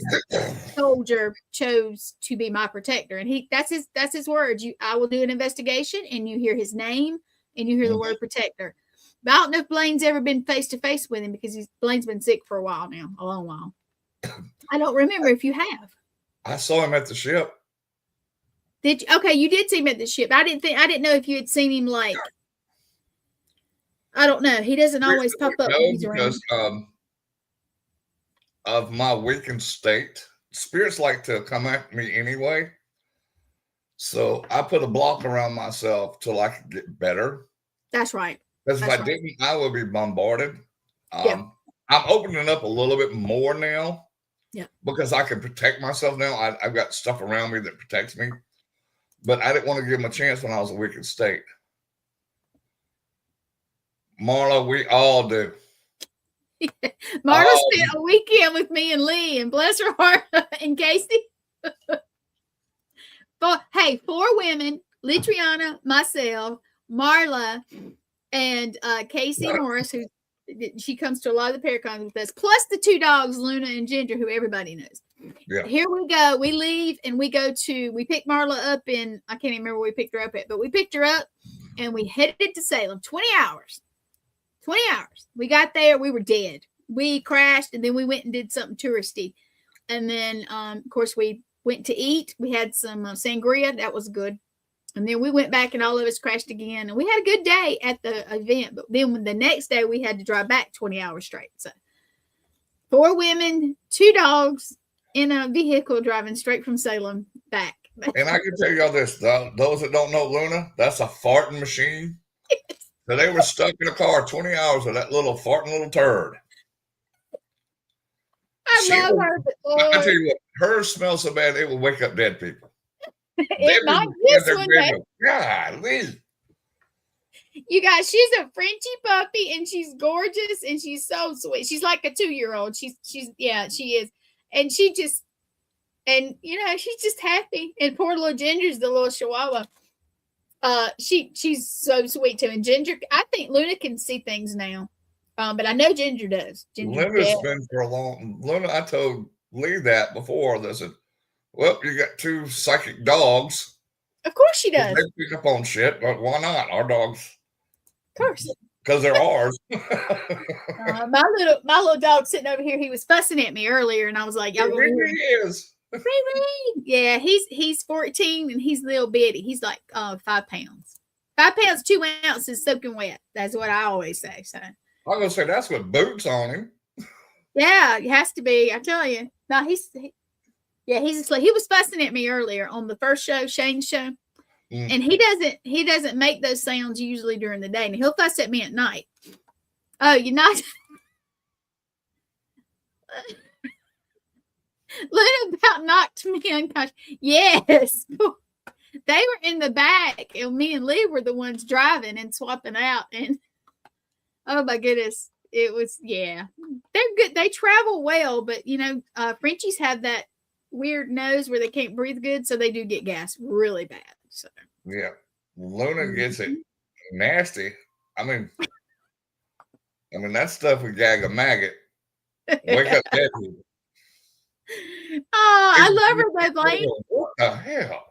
soldier chose to be my protector, and that's his words. I will do an investigation, and you hear his name, and you hear the word protector. But I don't know if Blaine's ever been face to face with him, because Blaine's been sick for a while now, a long while. I don't remember if you have. I saw him at the ship. Did you? Okay, you did see him at the ship. I didn't know if you had seen him, like, I don't know. He doesn't always pop up when he's around. Of my weakened state, spirits like to come at me anyway. So I put a block around myself till I could get better. That's right. Because if I didn't, I would be bombarded. I'm opening up a little bit more now. Yeah. Because I can protect myself now. I've got stuff around me that protects me. But I didn't want to give him a chance when I was a weakened state. Marla, we all do. Marla spent a weekend with me and Lee, and bless her heart, and Casey. Hey, 4 women: Leitreanna, myself, Marla, and Casey Morris, who she comes to a lot of the paracons with us, plus the 2 dogs, Luna and Ginger, who everybody knows. Yeah. Here we go. We leave and we pick Marla up in, I can't even remember where we picked her up at, but we picked her up and we headed to Salem. 20 hours. We got there. We were dead. We crashed, and then we went and did something touristy. And then, of course, we went to eat. We had some sangria. That was good. And then we went back, and all of us crashed again. And we had a good day at the event. But then the next day, we had to drive back 20 hours straight. So 4 women, 2 dogs in a vehicle driving straight from Salem back. And I can tell y'all this, those that don't know Luna, that's a farting machine. So they were stuck in a car 20 hours with that little farting little turd. I love her. I tell you what, hers smells so bad it will wake up dead people. It might this one day. Golly. You guys, she's a Frenchie puppy, and she's gorgeous, and she's so sweet. She's like a 2-year-old. She's she is, and she's just happy. And poor little Ginger's the little Chihuahua. She's so sweet too. And Ginger, I think Luna can see things now. But I know Ginger does. Luna's been for a long. Luna, I told Lee that before. They said, "Well, you got 2 psychic dogs." Of course she does. They pick up on shit, but why not? Our dogs, of course, because they're ours. My little dog sitting over here, he was fussing at me earlier, and I was like, "Y'all go here." He is. Yeah, he's 14, and he's little bitty. He's like 5 pounds. 5 pounds, 2 ounces soaking wet. That's what I always say. So I'm gonna say that's with boots on him. Yeah, it has to be. I tell you. No, Yeah, he's asleep. He was fussing at me earlier on the first show, Shane's show. Mm. And he doesn't make those sounds usually during the day. And he'll fuss at me at night. Oh, you're not Luna about knocked me unconscious. Yes. They were in the back, and me and Lee were the ones driving and swapping out. And oh my goodness, it was, yeah. They're good. They travel well, but Frenchies have that weird nose where they can't breathe good, so they do get gas really bad. So yeah, Luna gets it nasty. I mean that stuff would gag a maggot. Wake up dead people. Oh, I love her though, Blaine. What the hell?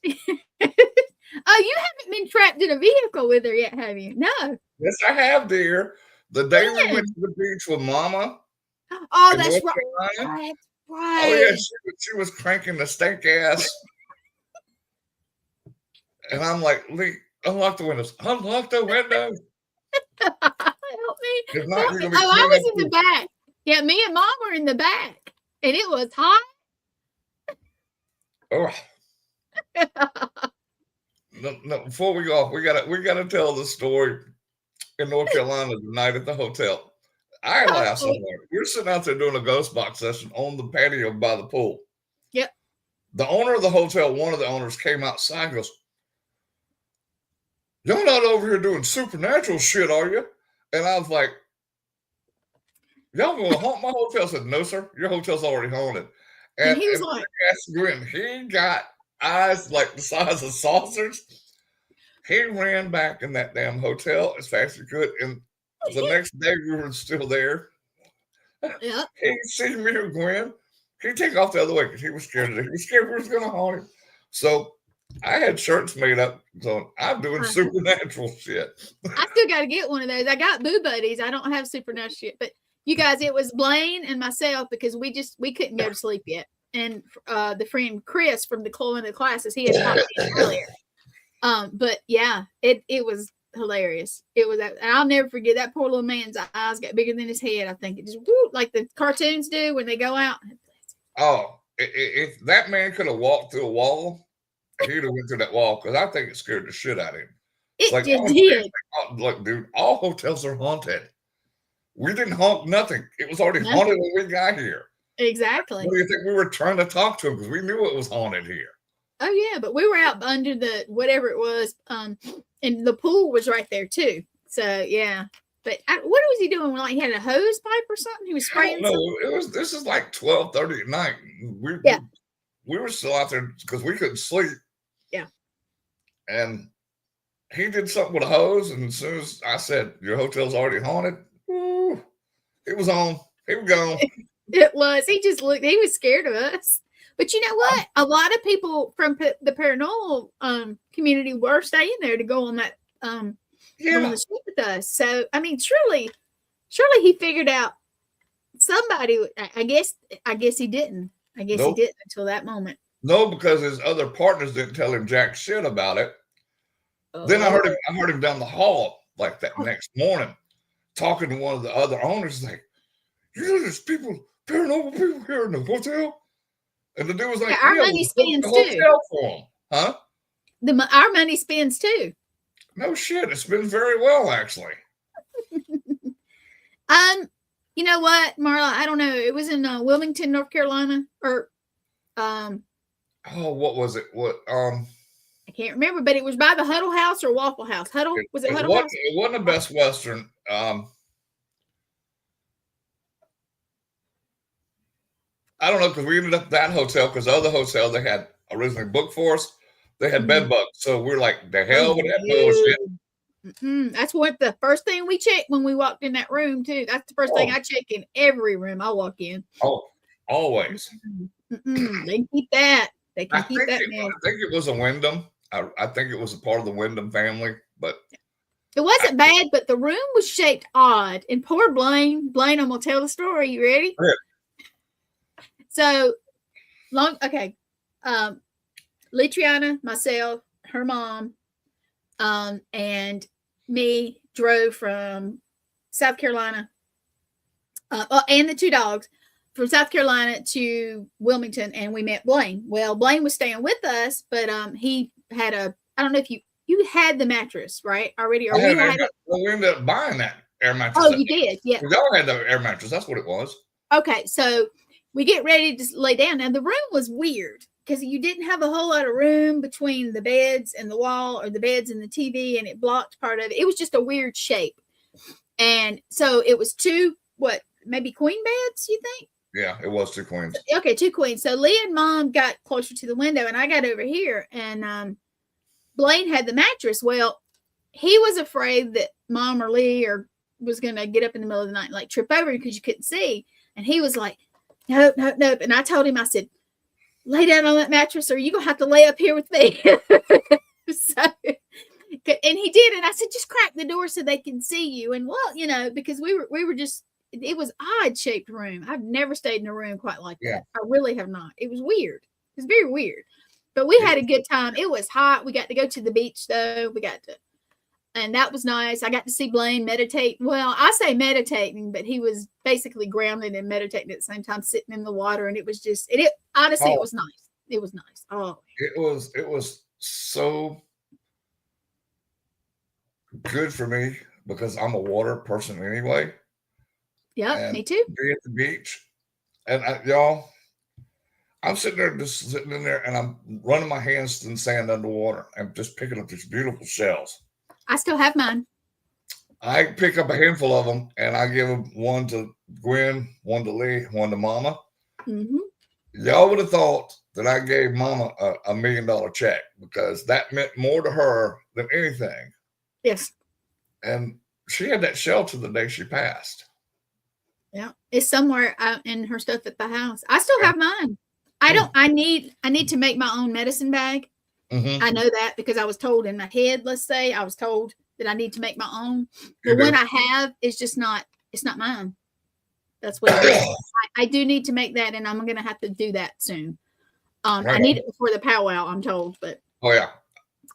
Oh, you haven't been trapped in a vehicle with her yet, have you? No. Yes, I have, dear. The day we went to the beach with Mama. Oh, that's right. That's right. Oh yeah, she was cranking the stank ass. And I'm like, Lee, unlock the windows. Unlock the windows. Help me. If not, you're gonna be I was in the back. Yeah, me and Mom were in the back. And it was hot. Oh. No, before we go off, we gotta tell the story in North Carolina tonight at the hotel. I laughed so hard. We're sitting out there doing a ghost box session on the patio by the pool. Yep. The owner of the hotel, one of the owners, came outside and goes, "Y'all not over here doing supernatural shit, are you?" And I was like, "Y'all gonna haunt my hotel?" I said, "No, sir. Your hotel's already haunted." And he was like, grin. He got eyes like the size of saucers. He ran back in that damn hotel as fast as he could. And the next day we were still there. Yep. He see me or Gwen. He'd take off the other way because he was scared of it. He was scared we was gonna haunt him. So I had shirts made up. So I'm doing supernatural shit. I still got to get one of those. I got Boo Buddies. I don't have supernatural shit. But you guys, it was Blaine and myself because we couldn't go to sleep yet. And the friend Chris from one of the classes, he had popped in earlier. But yeah, it was hilarious. It was, and I'll never forget that poor little man's eyes got bigger than his head. I think it just like the cartoons do when they go out. Oh, if that man could have walked through a wall, he'd have went through that wall because I think it scared the shit out of him. It did. Look, dude, all hotels are haunted. We didn't haunt nothing. It was already haunted when we got here. Exactly. What do you think we were trying to talk to him because we knew it was haunted here? Oh yeah, but we were out under the whatever it was, and the pool was right there too. So yeah, but what was he doing? Like he had a hose pipe or something? He was spraying. No, this is like 12:30 at night. We were still out there because we couldn't sleep. Yeah, and he did something with a hose, and as soon as I said your hotel's already haunted, it was on. He was gone. It was. He just looked. He was scared of us. But you know what? A lot of people from the paranormal community were staying there to go on that go on the ship with us. So I mean, surely he figured out somebody. I guess he didn't. I guess he didn't until that moment. No, because his other partners didn't tell him jack shit about it. Then I heard him down the hall like that next morning, talking to one of the other owners, like, "You know, there's paranormal people here in the hotel." And the dude was like, our money spends too. For him. Huh? Our money spends too. No shit. It spends very well, actually. You know what, Marla? I don't know. It was in Wilmington, North Carolina, or what was it? What I can't remember, but it was by the Huddle House or Waffle House. Huddle? Was it Huddle House? It wasn't a Best Western. I don't know, because we ended up at that hotel because the other hotel they had originally booked for us, they had bed bugs. So we're like, the hell with that bullshit. That's what the first thing we checked when we walked in that room too. That's the first thing I check in every room I walk in. Oh, always. They can keep that. They can keep that. I think it was a Wyndham. I think it was a part of the Wyndham family, but it wasn't bad. But the room was shaped odd. And poor Blaine, I'm gonna tell the story. You ready? Yeah. So long. Okay. Leitreanna, myself, her mom, and me drove from South Carolina, and the two dogs from South Carolina to Wilmington, and we met Blaine. Well, Blaine was staying with us, but he had I don't know if you had the mattress, right? Already, or we had it. Well, we ended up buying that air mattress. Oh, you did? Yeah. Y'all had the air mattress. That's what it was. Okay, so we get ready to lay down. Now, the room was weird because you didn't have a whole lot of room between the beds and the wall, or the beds and the TV, and it blocked part of it. It was just a weird shape. And so it was maybe queen beds, you think? Yeah, it was 2 queens. Okay, 2 queens. So Leah and Mom got closer to the window, and I got over here, and Blaine had the mattress. Well, he was afraid that Mom or Lee was going to get up in the middle of the night and like trip over because you couldn't see. And he was like, nope, nope, nope. And I told him, I said, lay down on that mattress, or you're going to have to lay up here with me. And he did. And I said, just crack the door so they can see you. And well, because we were just, it was odd shaped room. I've never stayed in a room quite like that. I really have not. It was weird. It was very weird. But we had a good time. It was hot. We got to go to the beach though. And that was nice. I got to see Blaine meditate. Well, I say meditating, but he was basically grounded and meditating at the same time, sitting in the water. And it was just, honestly, it was nice. It was nice. Oh, it was so good for me because I'm a water person anyway. Yeah, me too. Be at the beach, and y'all, I'm sitting in there, and I'm running my hands in the sand underwater and just picking up these beautiful shells. I still have mine. I pick up a handful of them, and I give them one to Gwen, one to Lee, one to Mama. Mm-hmm. Y'all would have thought that I gave Mama a $1 million check because that meant more to her than anything. Yes. And she had that shell to the day she passed. Yeah, it's somewhere out in her stuff at the house. I still have mine. I need to make my own medicine bag. Mm-hmm. I know that because I was told in my head, let's say, I was told that I need to make my own. The one I have is just not, it's not mine. That's what it is. I do need to make that, and I'm going to have to do that soon. Right. I need it before the powwow, I'm told, but. Oh, yeah.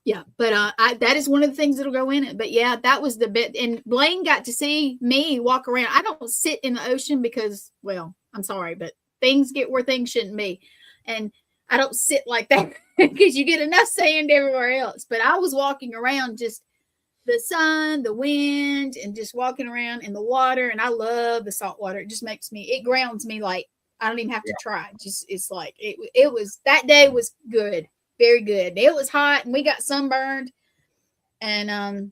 Yeah, but that is one of the things that'll go in it. But yeah, that was the bit. And Blaine got to see me walk around. I don't sit in the ocean because, well, I'm sorry, but things get where things shouldn't be. And I don't sit like that because you get enough sand everywhere else. But I was walking around, just the sun, the wind, and just walking around in the water. And I love the salt water. It just it grounds me like I don't even have to try. It's like, it was, that day was good. Very good. It was hot and we got sunburned, and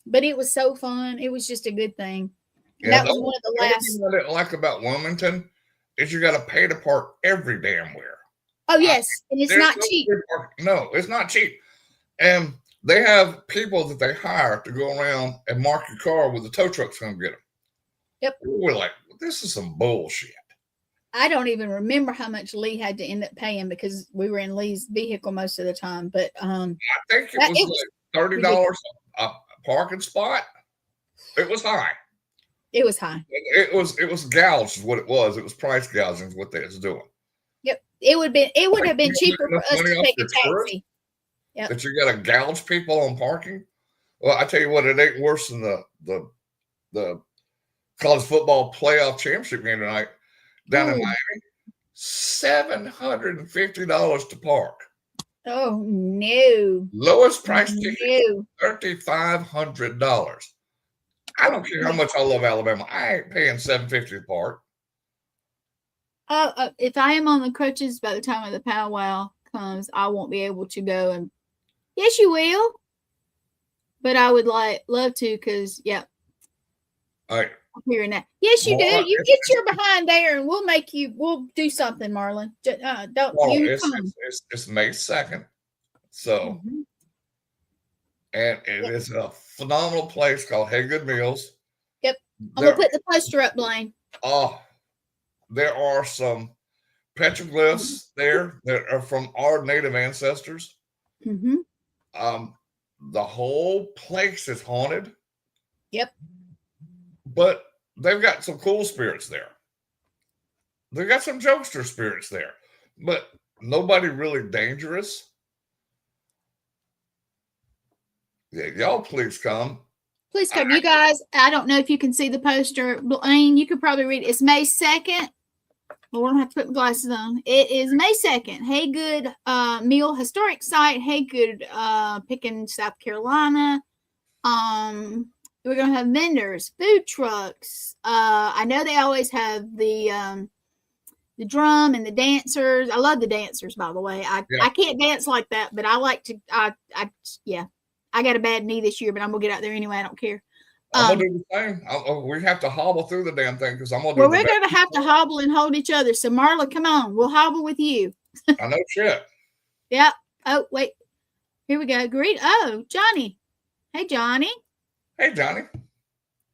but it was so fun. It was just a good thing. And that was one of the last. Thing I didn't like about Wilmington is you got to pay to park every damn where. Oh yes, and it's not cheap. No, it's not cheap. And they have people that they hire to go around and mark your car with the tow trucks come get them. Yep. We're like, this is some bullshit. I don't even remember how much Lee had to end up paying because we were in Lee's vehicle most of the time. But I think it was like $30 a parking spot. It was high. It was high. It was gouged is what it was. It was price gouging is what they was doing. Yep. It would have been cheaper for us to take a taxi. Yep. That you got to gouge people on parking. Well, I tell you what, it ain't worse than the college football playoff championship game tonight. Down in Miami, $750 to park. Oh no! Lowest price ticket, $3,500. I don't care how much I love Alabama. I ain't paying $750 to park. If I am on the crutches by the time of the powwow comes, I won't be able to go. And yes, you will. But I would love to because All right. Hearing that. Yes, you do. You get your behind there and we'll do something, Marlon. It's May 2nd. So, and it is a phenomenal place called Hey Good Meals. Yep. I'm going to put the poster up, Blaine. Oh, there are some petroglyphs there that are from our native ancestors. Mm-hmm. The whole place is haunted. Yep. But they've got some cool spirits there. They've got some jokester spirits there, but nobody really dangerous. Yeah, y'all please come. Please come. You guys, I don't know if you can see the poster. Blaine, you could probably read it. It's May 2nd. Well, we're gonna have to put my glasses on. It is May 2nd. Hey Good Meal Historic Site. Hey Good Picking, South Carolina. We're gonna have vendors, food trucks. I know they always have the drum and the dancers. I love the dancers, by the way. I can't dance like that, but I like to. Yeah. I got a bad knee this year, but I'm gonna get out there anyway. I don't care. I'm gonna do the same. We have to hobble through the damn thing because I'm gonna do. Well, we're gonna have to hobble and hold each other. So Marla, come on, we'll hobble with you. I know shit. Yeah. Oh wait, here we go. Greet. Oh, Johnny. Hey, Johnny. Hey, Johnny.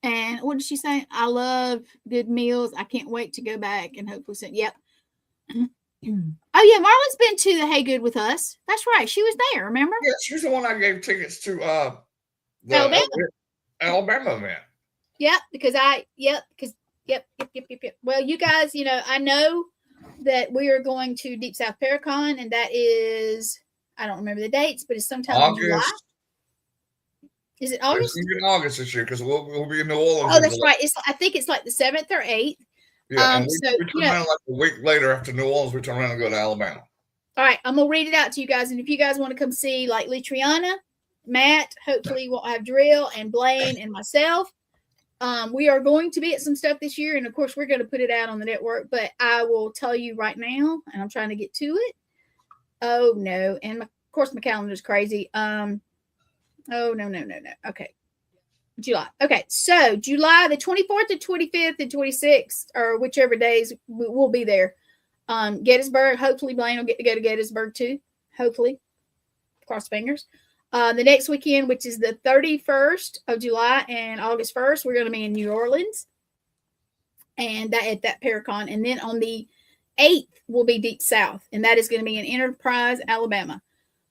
And what did she say? I love good meals. I can't wait to go back and hopefully send. Yep. Oh yeah, Marla's been to the Hey Good with us. That's right. She was there. Remember? Yeah, she's the one I gave tickets to. The Alabama event. Yep, yep. Well, you guys, I know that we are going to Deep South Paracon, and that is, I don't remember the dates, but it's sometime in July. Is it August? It's in August this year because we'll be in New Orleans. Oh, that's right. I think it's like the 7th or 8th. Yeah, and we turn around like a week later after New Orleans. We turn around and go to Alabama. All right, I'm gonna read it out to you guys, and if you guys want to come see like Leitreanna, Matt, hopefully we'll have Drill and Blaine and myself. We are going to be at some stuff this year, and of course we're going to put it out on the network, but I will tell you right now, and I'm trying to get to it. Oh no, and of course my calendar is crazy. Oh no. Okay. July. Okay, so July the 24th and 25th and 26th, or whichever days we'll be there. Gettysburg. Hopefully Blaine will get to go to Gettysburg too. Hopefully. Cross fingers. The next weekend, which is the 31st of July and August 1st, we're going to be in New Orleans and at that Paracon. And then on the 8th will be Deep South, and that is going to be in Enterprise, Alabama.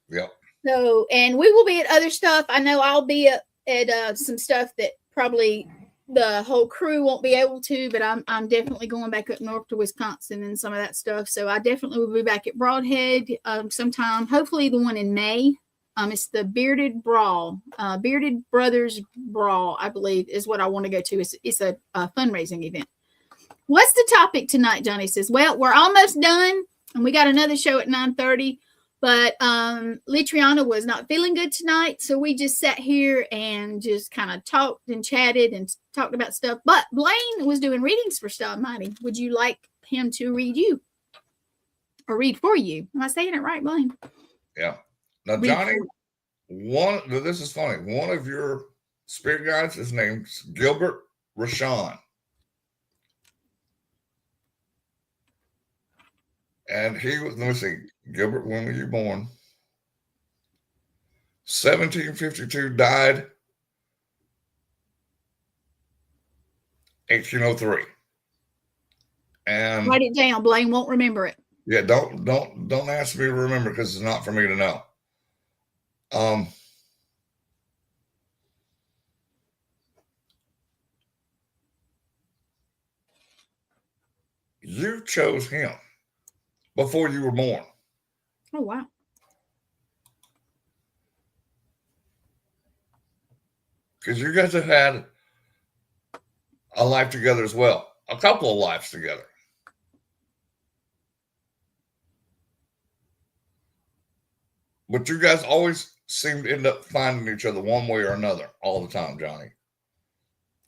Yep. So, and we will be at other stuff. I know I'll be at some stuff that probably the whole crew won't be able to, but I'm definitely going back up north to Wisconsin and some of that stuff. So I definitely will be back at Broadhead sometime, hopefully the one in May. It's the Bearded Brawl, Bearded Brothers Brawl, I believe, is what I want to go to. It's a fundraising event. What's the topic tonight? Johnny says, well, we're almost done, and we got another show at 9:30, but Leitreanna was not feeling good tonight, so we just sat here and just kind of talked and chatted and talked about stuff. But Blaine was doing readings for Star Mighty. Would you like him to read you or read for you? Am I saying it right, Blaine? Yeah. Now, Johnny, this is funny. One of your spirit guides, his name's Gilbert Rohan. And he was, let me see, Gilbert, when were you born? 1752, died 1803. And write it down. Blaine won't remember it. Yeah, don't ask me to remember because it's not for me to know. You chose him before you were born. Oh, wow. Because you guys have had a life together as well. A couple of lives together. But you guys always seem to end up finding each other one way or another all the time, Johnny.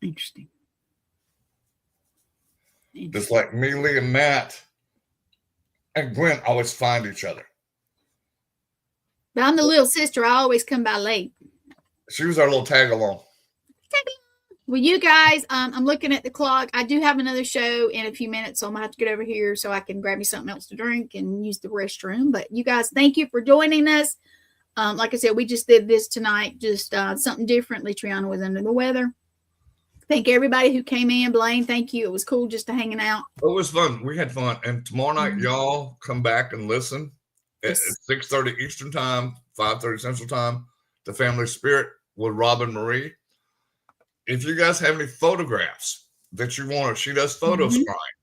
Interesting. Just like me, Lee, and Matt and Gwen always find each other. But I'm the little sister. I always come by late. She was our little tag along. Well, you guys, I'm looking at the clock. I do have another show in a few minutes, so I'm going to have to get over here so I can grab me something else to drink and use the restroom. But you guys, thank you for joining us. Like I said, we just did this tonight, just something different. Leitreanna was under the weather. Thank everybody who came in. Blaine, thank you. It was cool just to hanging out. It was fun. We had fun. And tomorrow night, y'all come back and listen at 6:30 Eastern Time, 5:30 Central Time, to Family Spirit with Robin Marie. If you guys have any photographs that you want, she does photo scrying.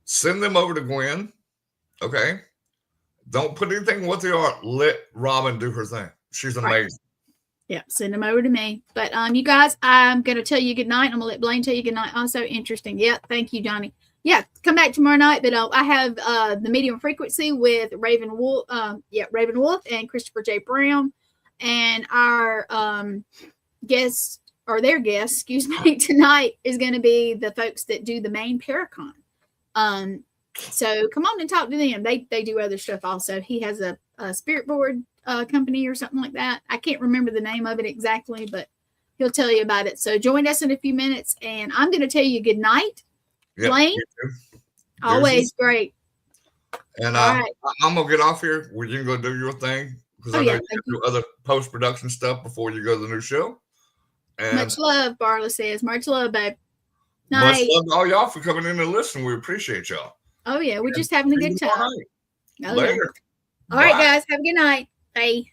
Send them over to Gwen. Okay. Don't put anything what they are. Let Robin do her thing. She's amazing. Right. Yeah, send them over to me. But you guys, I'm going to tell you good night. I'm going to let Blaine tell you good night. Also interesting. Yeah, thank you, Johnny. yeah, come back tomorrow night. But I have the medium frequency with Raven Wolf, Raven Wolf and Christopher J. Brown, and our guests or their guests, excuse me, tonight is going to be the folks that do the main Paracon. So come on and talk to them. They do other stuff also. He has a spirit board company or something like that. I can't remember the name of it exactly, but he'll tell you about it. So join us in a few minutes, and I'm going to tell you good night. Yep, Blaine, always great. And right. I'm going to get off here. You can go do your thing, because I know you do other post-production stuff before you go to the new show. And much love, Barla says. Much love, babe. Night. Much love to all y'all for coming in and listening. We appreciate y'all. Oh, yeah. We're just having a good time. Later. Yeah. All right, guys. Have a good night. Bye.